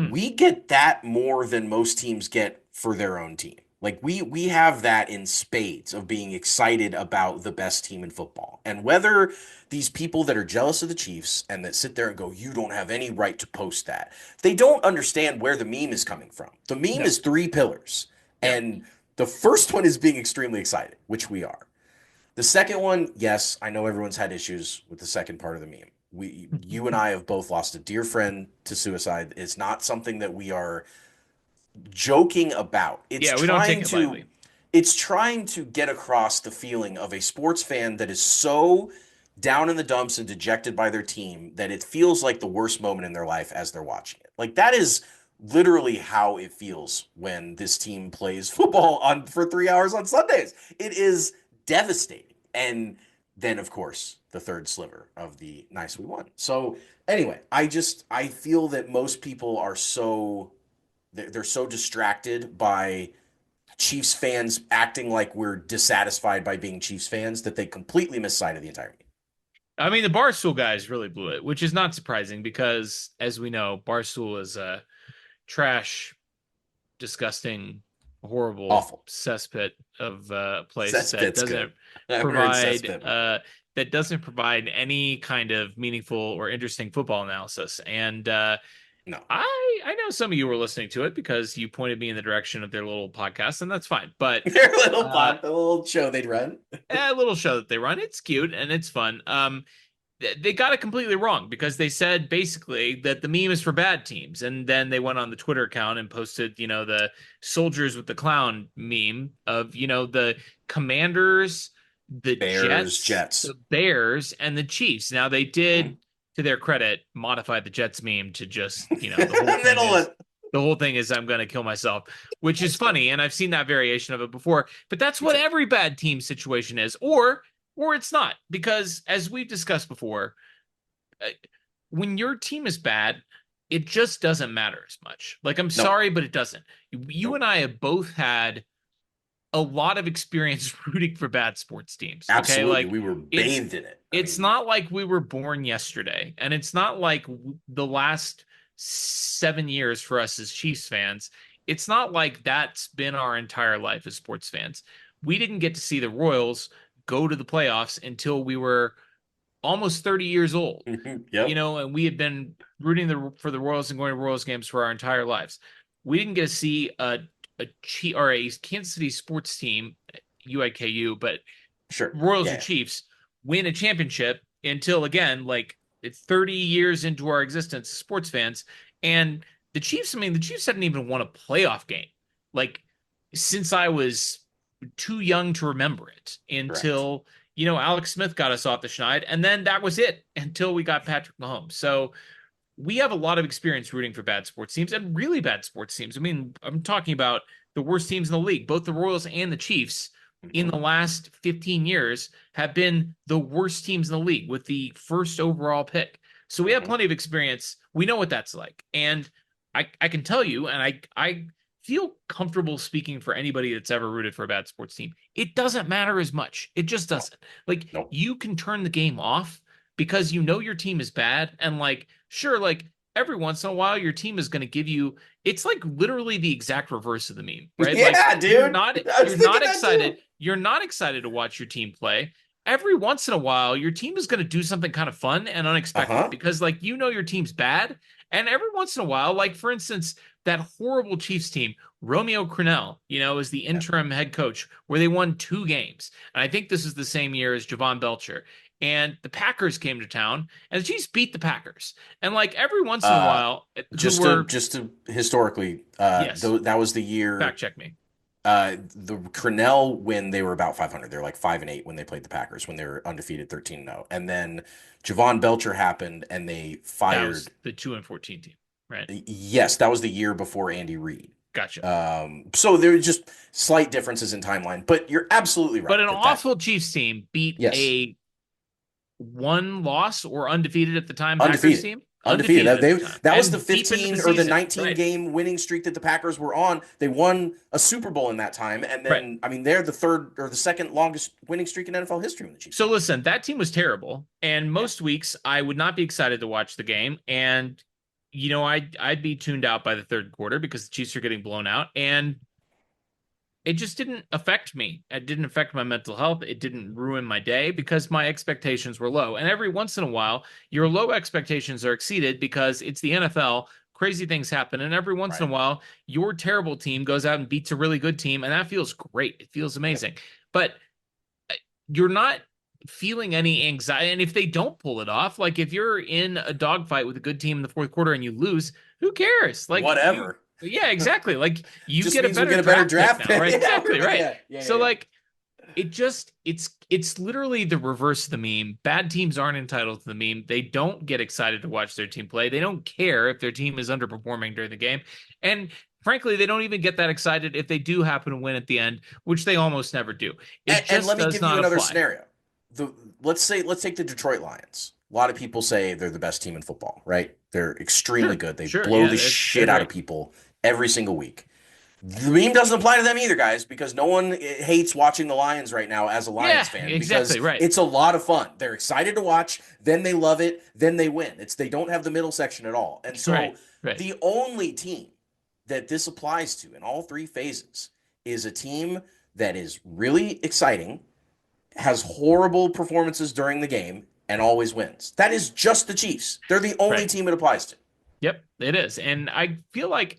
we get that more than most teams get for their own team. Like we have that in spades of being excited about the best team in football. And whether these people that are jealous of the Chiefs and that sit there and go, you don't have any right to post that, they don't understand where the meme is coming from. The meme is three pillars. Yeah. And the first one is being extremely excited, which we are. The second one, yes, I know everyone's had issues with the second part of the meme. You and I have both lost a dear friend to suicide. It's not something that we are joking about. We don't take it lightly. It's trying to get across the feeling of a sports fan that is so down in the dumps and dejected by their team that it feels like the worst moment in their life as they're watching it. Like that is literally how it feels when this team plays football on for 3 hours on Sundays. It is devastating. And then of course the third sliver of the nice we won. So anyway, I feel that most people are they're so distracted by Chiefs fans acting like we're dissatisfied by being Chiefs fans that they completely miss sight of the entire game. I mean, the Barstool guys really blew it, which is not surprising because, as we know, Barstool is a trash, disgusting, horrible, awful cesspit of a place Cesspit's that doesn't provide any kind of meaningful or interesting football analysis. And no, I know some of you were listening to it because you pointed me in the direction of their little podcast, and that's fine. But their little the little show they'd run, a little show that they run, it's cute and it's fun. They got it completely wrong because they said basically that the meme is for bad teams, and then they went on the Twitter account and posted, the soldiers with the clown meme of the Commanders, the Jets, the Bears, and the Chiefs. Now they did. To their credit, modify the Jets meme to just, the whole thing is I'm going to kill myself, which is funny. And I've seen that variation of it before, but that's what every bad team situation is, or it's not, because as we've discussed before, when your team is bad, it just doesn't matter as much. Like, I'm sorry, but it doesn't. You and I have both had a lot of experience rooting for bad sports teams. Absolutely. Okay? Like, we were bathed in it. It's not like we were born yesterday, and it's not like the last 7 years for us as Chiefs fans. It's not like that's been our entire life as sports fans. We didn't get to see the Royals go to the playoffs until we were almost 30 years old. Yep. And we had been rooting for the Royals and going to Royals games for our entire lives. We didn't get to see a Kansas City sports team, UIKU, but Royals or Chiefs win a championship until, again, like it's 30 years into our existence as sports fans. And the Chiefs hadn't even won a playoff game, like, since I was too young to remember it until, Alex Smith got us off the schneid. And then that was it until we got Patrick Mahomes. So we have a lot of experience rooting for bad sports teams and really bad sports teams. I mean, I'm talking about the worst teams in the league. Both the Royals and the Chiefs in the last 15 years have been the worst teams in the league with the first overall pick. So we have plenty of experience. We know what that's like. And I can tell you, and I feel comfortable speaking for anybody that's ever rooted for a bad sports team. It doesn't matter as much. It just doesn't. You can turn the game off because your team is bad, and sure, every once in a while your team is going to give you, it's like literally the exact reverse of the meme, right? Yeah, dude. You're not excited. You're not excited to watch your team play. Every once in a while your team is going to do something kind of fun and unexpected because your team's bad. And every once in a while, for instance, that horrible Chiefs team, Romeo Crennel, is the interim head coach, where they won 2 games. And I think this is the same year as Javon Belcher. And the Packers came to town, and the Chiefs beat the Packers. And every once in a while, just to historically, that was the year. Fact check me. The Crennel, when they were about 500, they're like 5-8 when they played the Packers, when they were undefeated 13-0. And then Javon Belcher happened, and they fired. That was the 2-14 team, right? Yes, that was the year before Andy Reid. Gotcha. So there were just slight differences in timeline, but you're absolutely right. But an awful Chiefs team beat a 1 loss or undefeated at the time Packers team. Undefeated. That was the And deep into 15 the or the season, 19 right. game winning streak that the Packers were on. They won a Super Bowl in that time. And Right. then, I mean, they're the third or the second longest winning streak in NFL history when the Chiefs So won. listen, that team was terrible, and most weeks I would not be excited to watch the game, and I'd be tuned out by the third quarter because the Chiefs are getting blown out, and it just didn't affect me. It didn't affect my mental health. It didn't ruin my day because my expectations were low. And every once in a while, your low expectations are exceeded because it's the NFL. Crazy things happen. And every once in a while, your terrible team goes out and beats a really good team. And that feels great. It feels amazing. But you're not feeling any anxiety. And if they don't pull it off, like if you're in a dogfight with a good team in the fourth quarter and you lose, who cares? Like, whatever. Yeah, exactly. Like you just get a means better we get a better draft draft pick now, right? Yeah, Exactly, right. So like it's literally the reverse of the meme. Bad teams aren't entitled to the meme. They don't get excited to watch their team play. They don't care if their team is underperforming during the game. And frankly, they don't even get that excited if they do happen to win at the end, which they almost never do. And let me give you another scenario. Let's take the Detroit Lions. A lot of people say they're the best team in football, right? They're extremely good. They blow the shit out of people every single week. The meme doesn't apply to them either, guys, because no one hates watching the Lions right now as a Lions fan. Exactly, because it's a lot of fun. They're excited to watch, then they love it, then they win. They don't have the middle section at all. And so the only team that this applies to in all three phases is a team that is really exciting, has horrible performances during the game, and always wins. That is just the Chiefs. They're the only team it applies to. Yep, it is. And I feel like,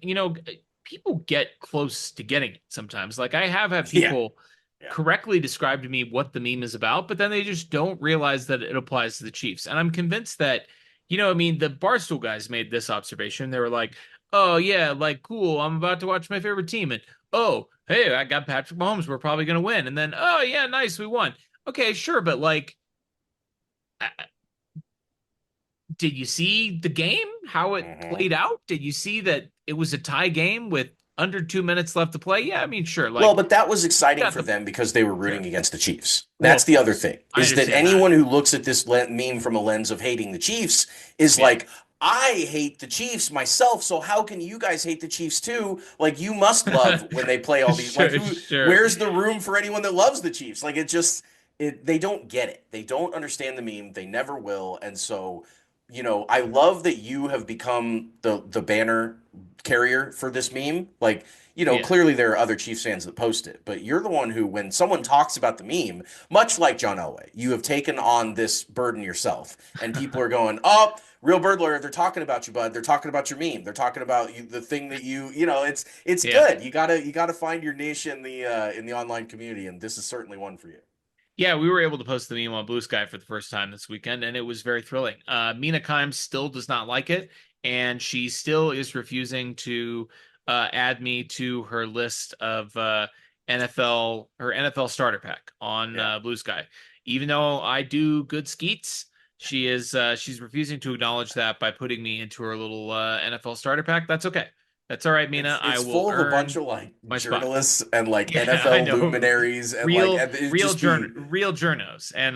people get close to getting it sometimes. Like I have had people correctly describe to me what the meme is about, but then they just don't realize that it applies to the Chiefs. And I'm convinced that, the Barstool guys made this observation. They were like, oh yeah, like cool, I'm about to watch my favorite team. And oh, hey, I got Patrick Mahomes, we're probably going to win. And then, oh yeah, nice, we won. Okay, sure, but like, did you see the game, how it played out? Did you see that it was a tie game with under 2 minutes left to play? Yeah, I mean, sure. Well, but that was exciting for them because they were rooting against the Chiefs. That's the other thing, is that anyone who looks at this meme from a lens of hating the Chiefs is like, I hate the Chiefs myself, so how can you guys hate the Chiefs too? Like, you must love when they play all these. Where's the room for anyone that loves the Chiefs? Like, they don't get it. They don't understand the meme. They never will. And so, I love that you have become the banner carrier for this meme. Like, clearly there are other Chiefs fans that post it, but you're the one who, when someone talks about the meme, much like John Elway, you have taken on this burden yourself, and people are going, oh, Real Bird Lawyer, they're talking about you, bud. They're talking about your meme. They're talking about you, the thing that it's good. You gotta find your niche in the online community, and this is certainly one for you. Yeah, we were able to post the meme on Blue Sky for the first time this weekend, and it was very thrilling. Mina Kimes still does not like it, and she still is refusing to add me to her list of NFL starter pack on Blue Sky. Even though I do good skeets, she's refusing to acknowledge that by putting me into her little NFL starter pack. That's okay. That's all right, Mina. It's I will full of a bunch of journalists and NFL luminaries and real journos. And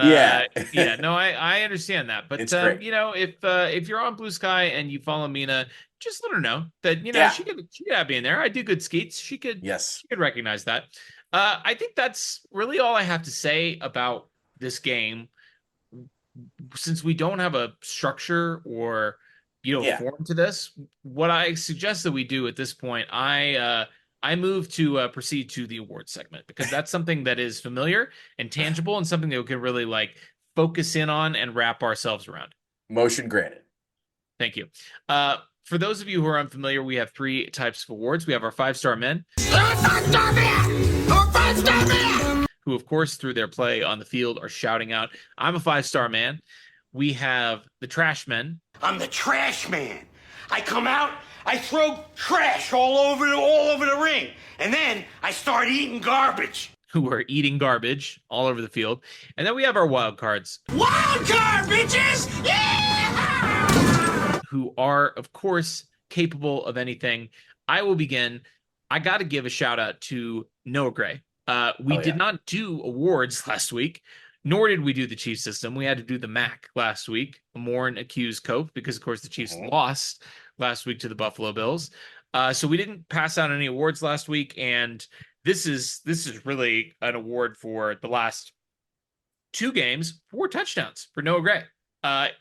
no, I understand that. But if you're on Blue Sky and you follow Mina, just let her know that she could have me in there. I do good skeets. She could recognize that. I think that's really all I have to say about this game, since we don't have a structure or form to this. What I suggest that we do at this point, I move to proceed to the award segment, because that's something that is familiar and tangible and something that we can really focus in on and wrap ourselves around. Motion granted. Thank you. For those of you who are unfamiliar, we have three types of awards. We have our 5-star men, who, of course, through their play on the field are shouting out, I'm a 5-star man. We have the trash men. I'm the trash man. I come out, I throw trash all over the ring, and then I start eating garbage. Who are eating garbage all over the field. And then we have our wild cards. Wild card, bitches! Yeah! Who are, of course, capable of anything. I will begin. I got to give a shout out to Noah Gray. We did not do awards last week. Nor did we do the Chiefs system. We had to do the MAC last week. Morn accused Cope because, of course, the Chiefs lost last week to the Buffalo Bills. So we didn't pass out any awards last week, and this is really an award for the last 2 games, 4 touchdowns for Noah Gray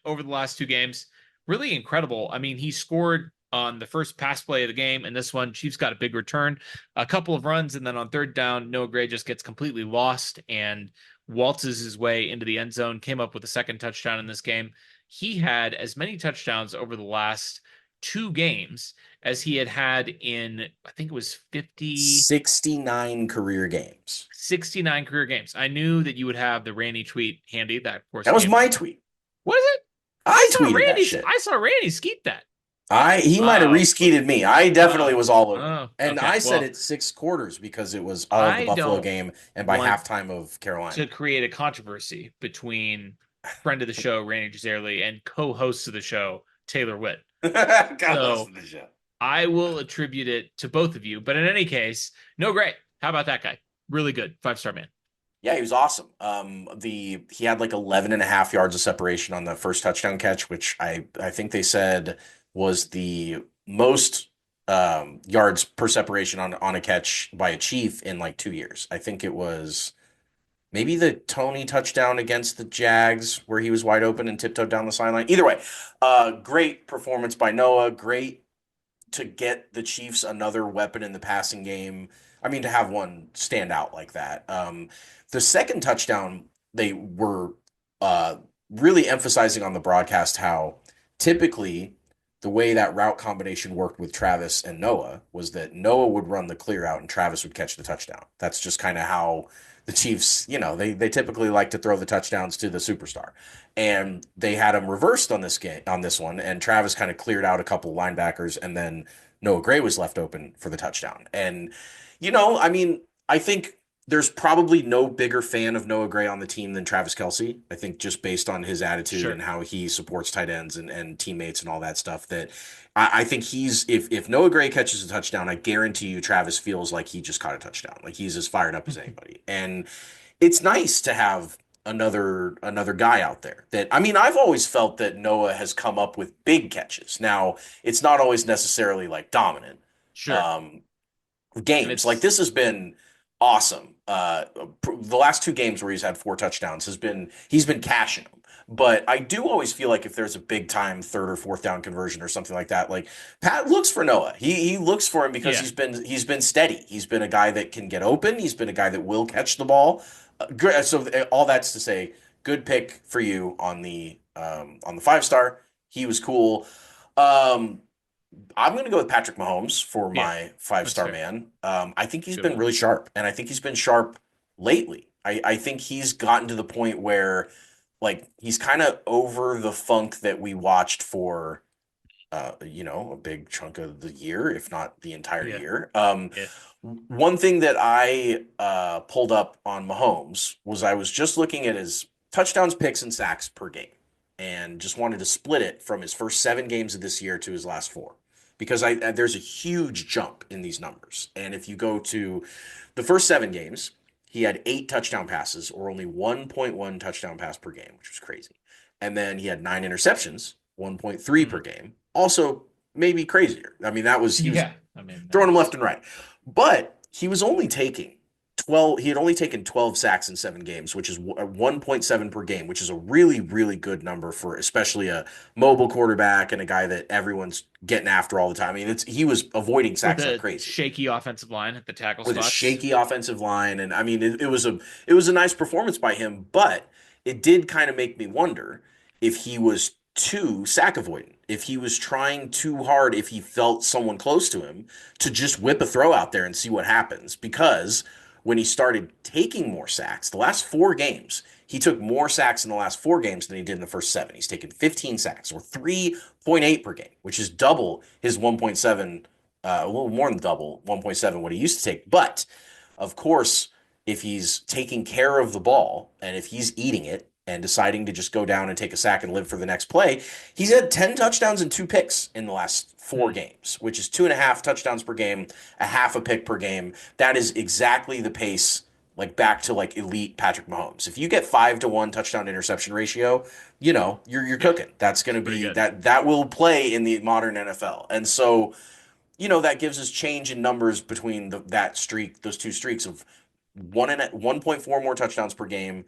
over the last 2 games. Really incredible. I mean, he scored on the first pass play of the game, and this one, Chiefs got a big return, a couple of runs, and then on third down, Noah Gray just gets completely lost and waltzes his way into the end zone, came up with a second touchdown in this game. He had as many touchdowns over the last 2 games as he had in, I think it was 69 career games. 69 career games. I knew that you would have the Randy tweet handy. That, of course, that was my tweet. What is it? I tweeted that shit. I saw Randy skeet that. He might have reskeeted me. I definitely was all over. And I said it's 6 quarters because it was all of the Buffalo game and by halftime of Carolina. To create a controversy between friend of the show, Randy Giserli, and co-host of the show, Taylor Witt. So I will attribute it to both of you. But in any case, no, great. How about that guy? Really good. 5-star man. Yeah, he was awesome. He had like 11 and a half yards of separation on the first touchdown catch, which I think they said was the most yards per separation on a catch by a Chief in like 2 years. I think it was maybe the Tony touchdown against the Jags where he was wide open and tiptoed down the sideline. Either way, great performance by Noah. Great to get the Chiefs another weapon in the passing game. I mean, to have one stand out like that. The second touchdown, they were really emphasizing on the broadcast how typically the way that route combination worked with Travis and Noah was that Noah would run the clear out and Travis would catch the touchdown. That's just kind of how the Chiefs, they typically like to throw the touchdowns to the superstar. And they had him reversed on this one, and Travis kind of cleared out a couple linebackers, and then Noah Gray was left open for the touchdown. And, I think there's probably no bigger fan of Noah Gray on the team than Travis Kelce. I think just based on his attitude and how he supports tight ends and teammates and all that stuff, that I think if Noah Gray catches a touchdown, I guarantee you Travis feels like he just caught a touchdown. Like he's as fired up as anybody. And it's nice to have another guy out there that, I've always felt that Noah has come up with big catches. Now, it's not always necessarily like dominant. Games like this has been awesome. The last 2 games where he's had 4 touchdowns he's been cashing them. But I do always feel like if there's a big time 3rd or 4th down conversion or something like that, like Pat looks for Noah. He looks for him because he's been steady. He's been a guy that can get open. He's been a guy that will catch the ball. So all that's to say, good pick for you on the 5-star. He was cool. I'm going to go with Patrick Mahomes for my 5-star man. I think he's been really sharp, and I think he's been sharp lately. I think he's gotten to the point where, like, he's kind of over the funk that we watched for, a big chunk of the year, if not the entire year. One thing that I pulled up on Mahomes was I was just looking at his touchdowns, picks, and sacks per game, and just wanted to split it from his first 7 games of this year to his last 4. Because there's a huge jump in these numbers. And if you go to the first 7 games, he had 8 touchdown passes or only 1.1 touchdown pass per game, which was crazy. And then he had 9 interceptions, 1.3 per game. Also, maybe crazier. That was, he was throwing them left and right. But he was only taking 12. He had only taken 12 sacks in 7 games, which is 1.7 per game, which is a really, really good number for especially a mobile quarterback and a guy that everyone's getting after all the time. He was avoiding sacks like crazy. Shaky offensive line at the tackle with spots. A shaky offensive line, and it was a nice performance by him, but it did kind of make me wonder if he was too sack avoidant, if he was trying too hard, if he felt someone close to him to just whip a throw out there and see what happens, because when he started taking more sacks, the last 4 games, he took more sacks in the last 4 games than he did in the first 7. He's taken 15 sacks, or 3.8 per game, which is double his 1.7, a little more than double 1.7 what he used to take. But, of course, if he's taking care of the ball and if he's eating it and deciding to just go down and take a sack and live for the next play, he's had 10 touchdowns and 2 picks in the last 4 games, which is 2.5 touchdowns per game, a half a pick per game. That is exactly the pace like back to like elite Patrick Mahomes. If you get 5-1 touchdown to interception ratio, you're cooking. That's going to be good. that will play in the modern NFL. And so, that gives us change in numbers between that streak, those two streaks of 1.4 more touchdowns per game, zero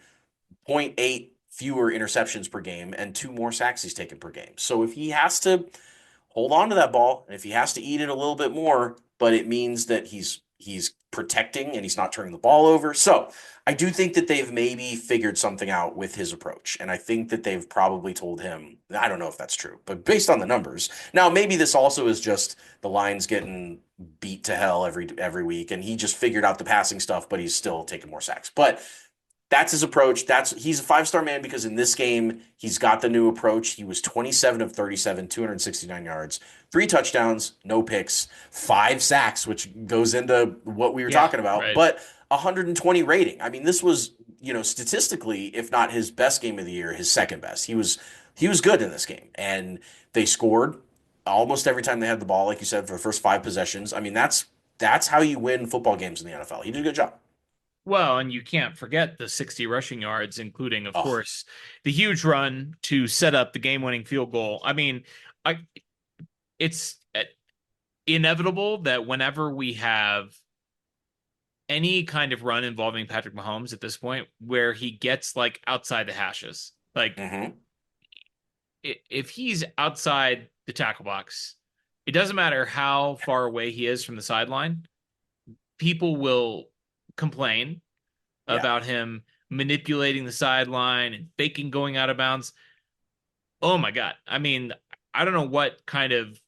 point 0.8 fewer interceptions per game, and 2 more sacks he's taken per game. So if he has to hold on to that ball, and if he has to eat it a little bit more, but it means that he's protecting and he's not turning the ball over. So I do think that they've maybe figured something out with his approach. And I think that they've probably told him, I don't know if that's true, but based on the numbers. Now, maybe this also is just the Lions getting beat to hell every week, and he just figured out the passing stuff, but he's still taking more sacks. But that's his approach. He's a 5-star man because in this game, he's got the new approach. He was 27 of 37, 269 yards, 3 touchdowns, no picks, 5 sacks, which goes into what we were talking about, right. but 120 rating. I mean, this was, statistically, if not his best game of the year, his second best. He was good in this game, and they scored almost every time they had the ball, like you said, for the first 5 possessions. I mean, that's how you win football games in the NFL. He did a good job. Well, and you can't forget the 60 rushing yards, including, of course, the huge run to set up the game-winning field goal. I mean, it's inevitable that whenever we have any kind of run involving Patrick Mahomes at this point, where he gets like outside the hashes, like if he's outside the tackle box, it doesn't matter how far away he is from the sideline, people will complain about him manipulating the sideline and faking going out of bounds. Oh my God. I mean, I don't know what kind of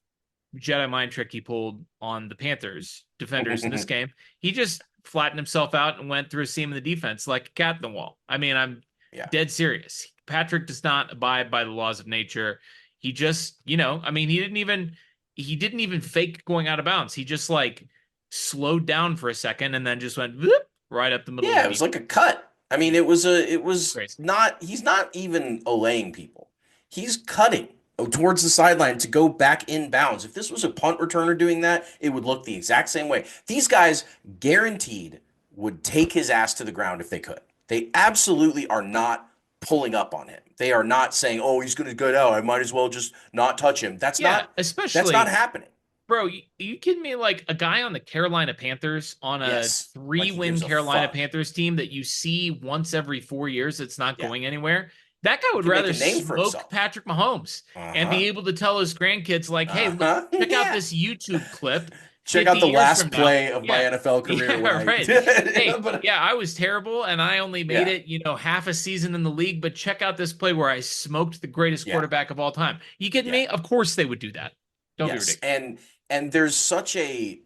Jedi mind trick he pulled on the Panthers defenders in this game. He just flattened himself out and went through a seam in the defense like a cat in the wall. I mean, I'm dead serious. Patrick does not abide by the laws of nature. He just, I mean, he didn't even fake going out of bounds. He just like slowed down for a second and then just went whoop, right up the middle. Yeah, it was like a cut. I mean, it was crazy. he's not even olaying people. He's cutting towards the sideline to go back in bounds. If this was a punt returner doing that, it would look the exact same way. These guys guaranteed would take his ass to the ground if they could. They absolutely are not pulling up on him. They are not saying, "Oh, he's going to go down. I might as well just not touch him." That's not happening. Bro, you kidding me? Like a guy on the Carolina Panthers on a 3-win Carolina Panthers team that you see once every 4 years that's not going anywhere. That guy would rather smoke Patrick Mahomes and be able to tell his grandkids, like, hey, look, check out this YouTube clip. Check out the last play of my NFL career. Yeah, right. Hey, I was terrible and I only made it, half a season in the league, but check out this play where I smoked the greatest quarterback of all time. You kidding me? Of course they would do that. Don't be ridiculous. And there's such a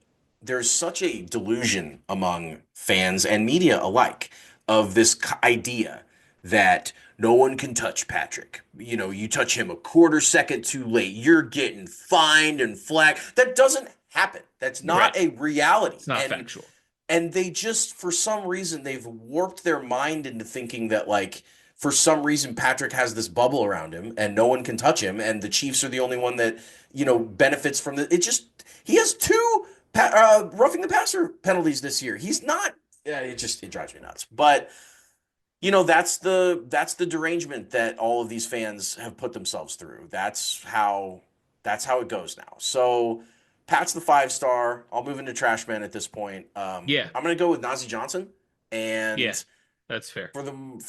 delusion among fans and media alike of this idea that no one can touch Patrick. You touch him a quarter second too late, you're getting fined and flagged. That doesn't happen. That's not a reality. It's not factual. And they just, for some reason, they've warped their mind into thinking that, like, for some reason, Patrick has this bubble around him and no one can touch him, and the Chiefs are the only one that, benefits from the. He has 2 roughing the passer penalties this year. He's not. It drives me nuts. But that's the derangement that all of these fans have put themselves through. That's how it goes now. So Pat's the 5-star. I'll move into trash man at this point. I'm gonna go with Najee Johnson, and that's fair. For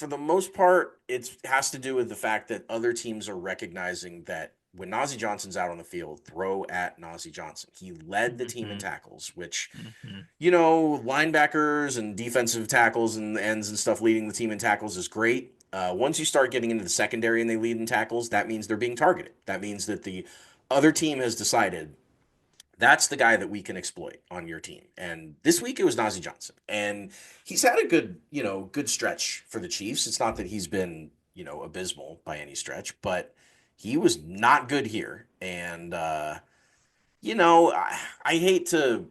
the most part, it has to do with the fact that other teams are recognizing that when Najee Johnson's out on the field, throw at Najee Johnson. He led the team in tackles, which, linebackers and defensive tackles and ends and stuff leading the team in tackles is great. Once you start getting into the secondary and they lead in tackles, that means they're being targeted. That means that the other team has decided that's the guy that we can exploit on your team. And this week it was Najee Johnson. And he's had a good stretch for the Chiefs. It's not that he's been, abysmal by any stretch, but he was not good here. And, I hate to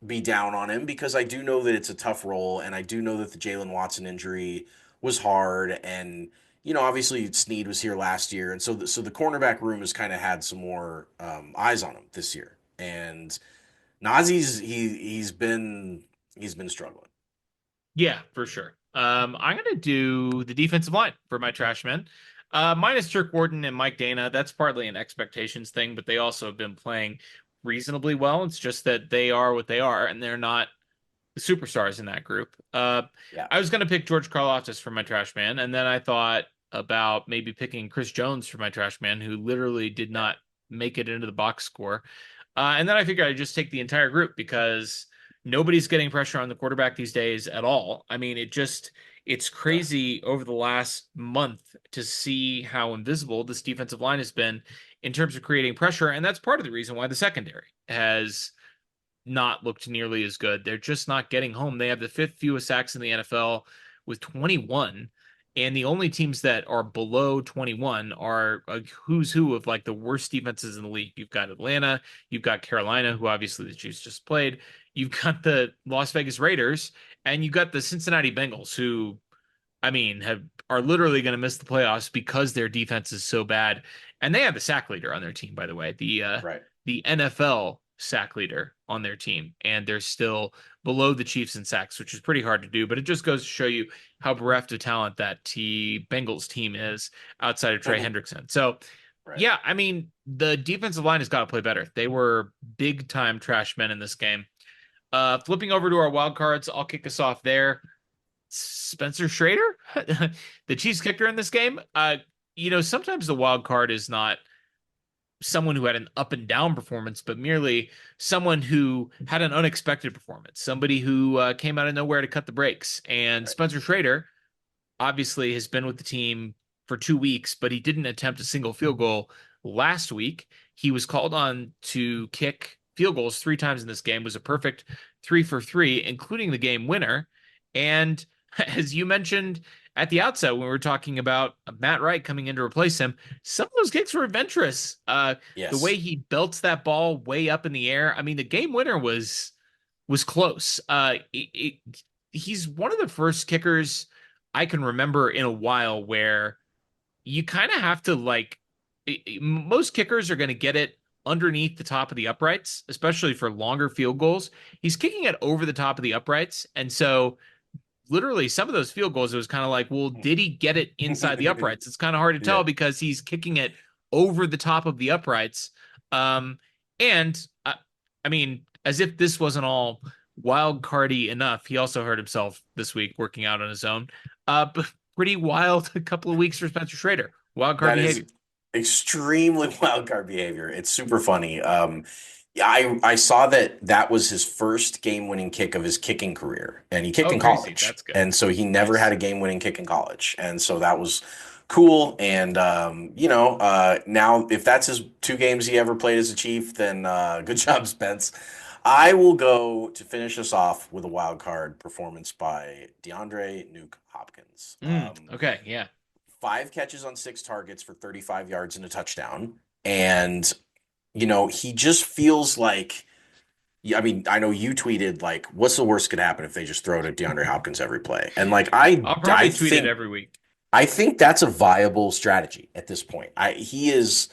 be down on him because I do know that it's a tough role. And I do know that the Jalen Watson injury was hard. And, obviously Snead was here last year. And so the cornerback room has kind of had some more eyes on him this year. And Nazee's he's been struggling. Yeah, for sure. I'm gonna do the defensive line for my trash men. Minus Turk Warden and Mike Dana. That's partly an expectations thing, but they also have been playing reasonably well. It's just that they are what they are, and they're not the superstars in that group. Yeah. I was gonna pick George Karlaftis for my trash man, and then I thought about maybe picking Chris Jones for my trash man, who literally did Yeah. not make it into the box score. And then I figured I'd just take the entire group because nobody's getting pressure on the quarterback these days at all. I mean, it's crazy over the last month to see how invisible this defensive line has been in terms of creating pressure. And that's part of the reason why the secondary has not looked nearly as good. They're just not getting home. They have the fifth fewest sacks in the NFL with 21. And the only teams that are below 21 are a who's who of like the worst defenses in the league. You've got Atlanta, you've got Carolina, who obviously the Chiefs just played. You've got the Las Vegas Raiders, and you've got the Cincinnati Bengals, who, I mean, are literally going to miss the playoffs because their defense is so bad. And they have the sack leader on their team, by the way, Right. the NFL sack leader on their team, and they're still below the Chiefs in sacks, which is pretty hard to do. But it just goes to show you how bereft of talent that Bengals team is outside of Trey Hendrickson. So, Right. yeah, I mean, the defensive line has got to play better. They were big time trash men in this game. Flipping over to our wild cards, I'll kick us off there. Spencer Schrader, the Chiefs kicker in this game. Sometimes the wild card is not someone who had an up and down performance, but merely someone who had an unexpected performance, somebody who came out of nowhere to cut the brakes. And Right. Spencer Schrader obviously has been with the team for 2 weeks, but he didn't attempt a single field goal last week. He was called on to kick field goals 3 times in this game, was a perfect 3 for 3, including the game winner. And as you mentioned at the outset, when we were talking about Matt Wright coming in to replace him, some of those kicks were adventurous. The way Yes. he belts that ball way up in the air. I mean, the game winner was close. He's one of the first kickers I can remember in a while where you kind of have to most kickers are going to get it underneath the top of the uprights, especially for longer field goals. He's kicking it over the top of the uprights. And so literally some of those field goals, it was kind of like, well, did he get it inside the uprights? It's kind of hard to tell Yeah. because he's kicking it over the top of the uprights. And I mean, as if this wasn't all wild cardy enough, he also hurt himself this week working out on his own. But pretty wild a couple of weeks for Spencer Schrader. Wild card That behavior. is extremely wild card behavior. It's super funny. I saw that was his first game-winning kick of his kicking career, and he kicked Oh, in crazy. college. That's good. And so he never Nice. had a game-winning kick in college, and so that was cool. And now if that's his 2 games he ever played as a Chief, then good job, Spence. I will go to finish us off with a wild card performance by DeAndre Nuke Hopkins. Okay, yeah. 5 catches on 6 targets for 35 yards and a touchdown. And, he just feels like, I mean, I know you tweeted, like, what's the worst could happen if they just throw to DeAndre Hopkins every play? And, like, I'll probably I tweet it think, every week. I think that's a viable strategy at this point. He is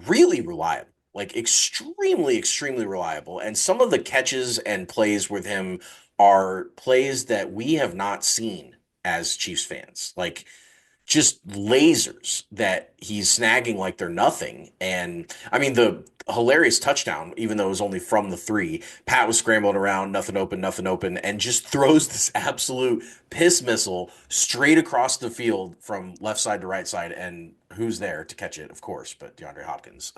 really reliable, like extremely, extremely reliable. And some of the catches and plays with him are plays that we have not seen as Chiefs fans. Like, just lasers that he's snagging like they're nothing. And I mean, the hilarious touchdown, even though it was only from the 3, Pat was scrambling around, nothing open, and just throws this absolute piss missile straight across the field from left side to right side. And who's there to catch it? Of course, but DeAndre Hopkins.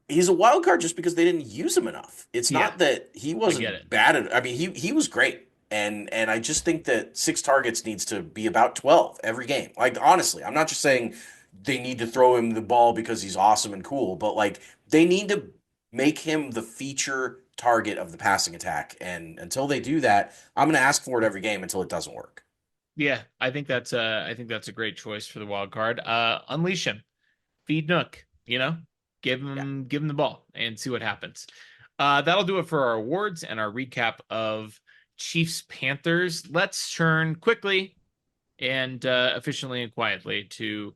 He's a wild card just because they didn't use him enough. It's Yeah, not that he I get wasn't it. bad at. I mean, he was great. And I just think that 6 targets needs to be about 12 every game. Like, honestly, I'm not just saying they need to throw him the ball because he's awesome and cool, but like they need to make him the feature target of the passing attack. And until they do that, I'm going to ask for it every game until it doesn't work. Yeah, I think that's a great choice for the wild card. Unleash him. Feed Nook, give him the ball and see what happens. That'll do it for our awards and our recap of Chiefs Panthers. Let's turn quickly and efficiently and quietly to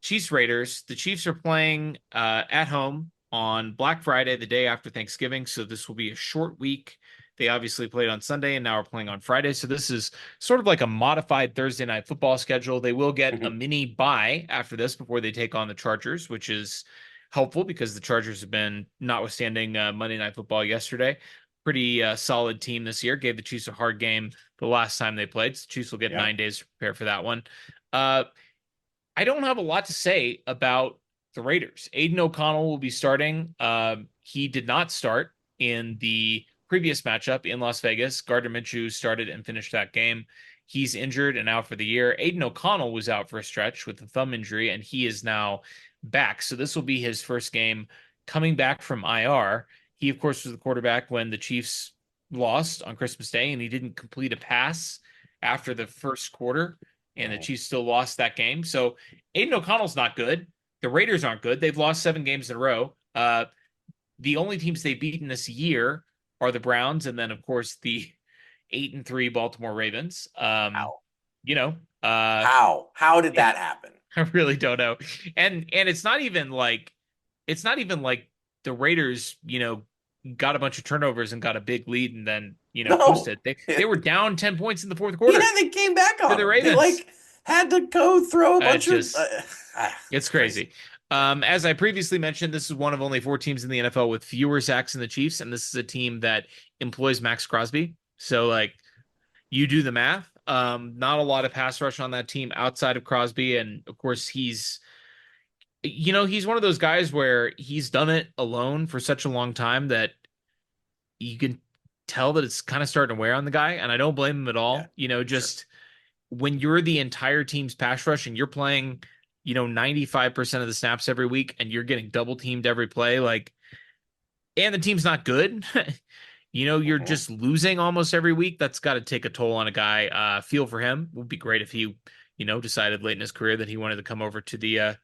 Chiefs Raiders. The Chiefs are playing at home on Black Friday, the day after Thanksgiving, so this will be a short week They obviously played on Sunday and now are playing on Friday. So this is sort of like a modified Thursday night football schedule. They will get a mini bye after this before they take on the Chargers, which is helpful because the Chargers have been, notwithstanding Monday Night Football yesterday, pretty solid team this year. Gave the Chiefs a hard game the last time they played. So the Chiefs will get 9 days to prepare for that one. I don't have a lot to say about the Raiders. Aiden O'Connell will be starting. He did not start in the previous matchup in Las Vegas. Gardner Minshew started and finished that game. He's injured and out for the year. Aiden O'Connell was out for a stretch with a thumb injury, and he is now back. So this will be his first game coming back from IR. He, of course, was the quarterback when the Chiefs lost on Christmas Day, and he didn't complete a pass after the first quarter, and the Chiefs still lost that game. So Aiden O'Connell's not good. The Raiders aren't good. They've lost 7 games in a row. The only teams they've beaten this year are the Browns, and then, of course, the 8-3 Baltimore Ravens. How? How did that happen? I really don't know. And it's not even like the Raiders, got a bunch of turnovers and got a big lead and then, coasted. They were down 10 points in the fourth quarter. Yeah, they came back on the Ravens. They had to go throw a bunch of it's crazy. As I previously mentioned, this is one of only 4 teams in the NFL with fewer sacks than the Chiefs, and this is a team that employs Max Crosby. So, you do the math. Not a lot of pass rush on that team outside of Crosby, and of course he's one of those guys where he's done it alone for such a long time that you can tell that it's kind of starting to wear on the guy, and I don't blame him at all. When you're the entire team's pass rush and you're playing 95% of the snaps every week and you're getting double teamed every play, and the team's not good, you're just losing almost every week. That's got to take a toll on a guy. Feel for him. It would be great if he, decided late in his career that he wanted to come over to the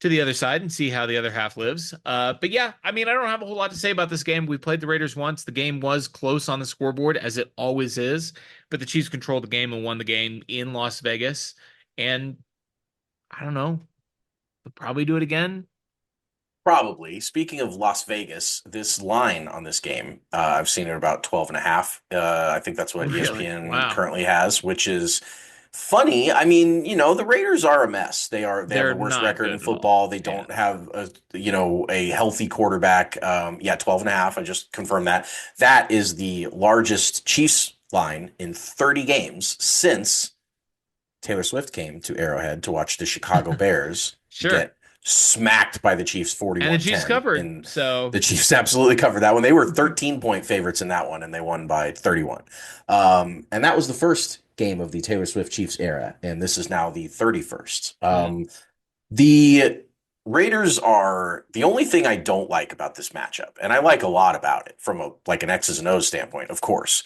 other side and see how the other half lives. But yeah, I don't have a whole lot to say about this game. We played the Raiders once. The game was close on the scoreboard, as it always is, but the Chiefs controlled the game and won the game in Las Vegas. And I don't know, they'll probably do it again. Probably. Speaking of Las Vegas, this line on this game, I've seen it about 12.5. I think that's what ESPN currently has, which is funny. The Raiders are a mess. They have the worst record in football. They don't have a healthy quarterback. 12.5. I just confirmed that. That is the largest Chiefs line in 30 games since Taylor Swift came to Arrowhead to watch the Chicago Bears get smacked by the Chiefs 41-10. And the Chiefs covered. So the Chiefs absolutely covered that one. They were 13-point favorites in that one, and they won by 31. And that was the first game of the Taylor Swift Chiefs era, and this is now the 31st. The Raiders are the only thing I don't like about this matchup, and I like a lot about it from an X's and O's standpoint, of course.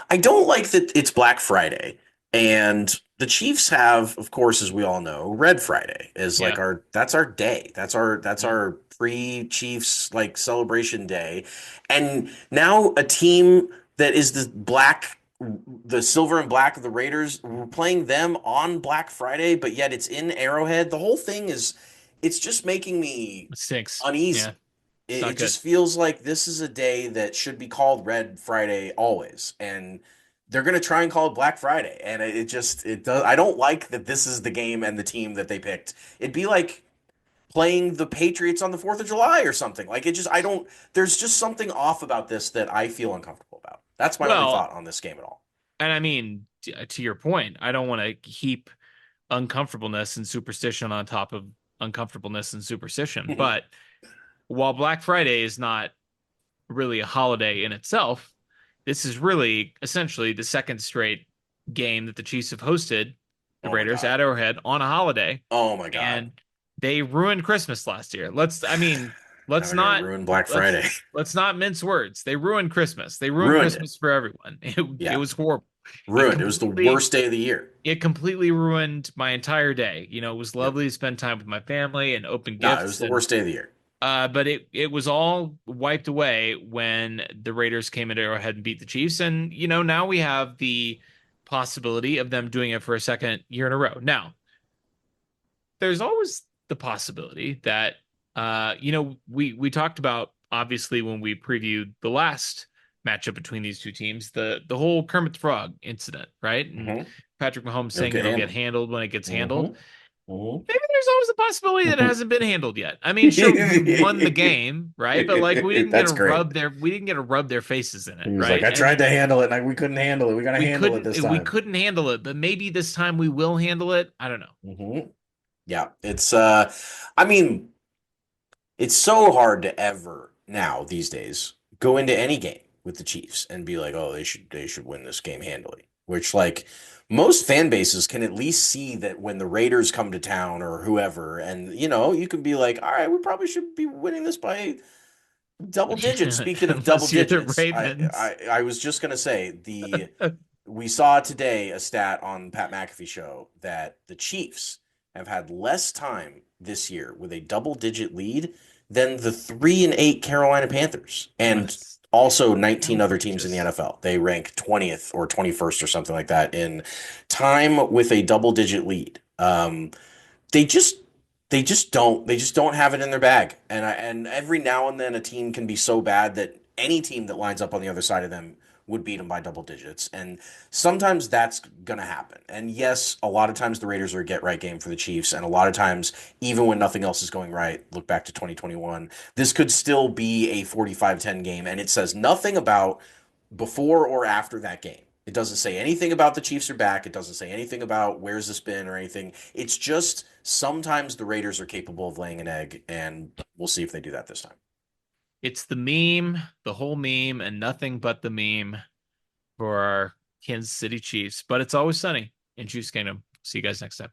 I don't like that it's Black Friday, and the Chiefs have, of course, as we all know, Red Friday is that's our day. That's our pre-Chiefs celebration day. And now a team that is the silver and black of the Raiders, we're playing them on Black Friday, but yet it's in Arrowhead. The whole thing it's just making me uneasy. Yeah. It just feels like this is a day that should be called Red Friday always. And they're going to try and call it Black Friday. And it does. I don't like that this is the game and the team that they picked. It'd be like playing the Patriots on the 4th of July or something. There's just something off about this that I feel uncomfortable about. That's my only thought on this game at all. And to your point, I don't want to heap uncomfortableness and superstition on top of uncomfortableness and superstition. But while Black Friday is not really a holiday in itself, this is really essentially the second straight game that the Chiefs have hosted the Raiders at Arrowhead on a holiday. Oh my God. And they ruined Christmas last year. Let's not ruin Black Friday. Let's not mince words. They ruined Christmas. They ruined Christmas for everyone. It was horrible. Ruined. It was the worst day of the year. It completely ruined my entire day. It was lovely to spend time with my family and open gifts. It was the worst day of the year. But it was all wiped away when the Raiders came into Arrowhead and beat the Chiefs. And, now we have the possibility of them doing it for a second year in a row. Now, there's always the possibility that, we talked about, obviously, when we previewed the last matchup between these two teams. The whole Kermit the Frog incident, right? And Patrick Mahomes saying it'll get handled when it gets handled. Maybe there's always a possibility that it hasn't been handled yet. I mean, sure, we won the game, right? But like we didn't get to rub their faces in it. He was right? like, I tried to handle it and we couldn't handle it. We gotta handle it this time. We couldn't handle it, but maybe this time we will handle it. I don't know. Yeah, it's I mean, it's so hard to ever now these days go into any game with the Chiefs and be like, oh, they should win this game handily. Which, like, most fan bases can at least see that when the Raiders come to town or whoever, and you can be like, all right, we probably should be winning this by double digits. Speaking of double digits, I was just gonna say we saw today a stat on Pat McAfee show that the Chiefs have had less time this year with a double-digit lead than the 3-8 Carolina Panthers, and also 19 other teams in the NFL. They rank 20th or 21st or something like that in time with a double-digit lead. They just don't have it in their bag, and every now and then a team can be so bad that any team that lines up on the other side of them would beat them by double digits. And sometimes that's going to happen. And yes, a lot of times the Raiders are a get-right game for the Chiefs. And a lot of times, even when nothing else is going right, look back to 2021, this could still be a 45-10 game. And it says nothing about before or after that game. It doesn't say anything about the Chiefs are back. It doesn't say anything about where's this been or anything. It's just sometimes the Raiders are capable of laying an egg, and we'll see if they do that this time. It's the meme, the whole meme, and nothing but the meme for our Kansas City Chiefs. But it's always sunny in Chiefs Kingdom. See you guys next time.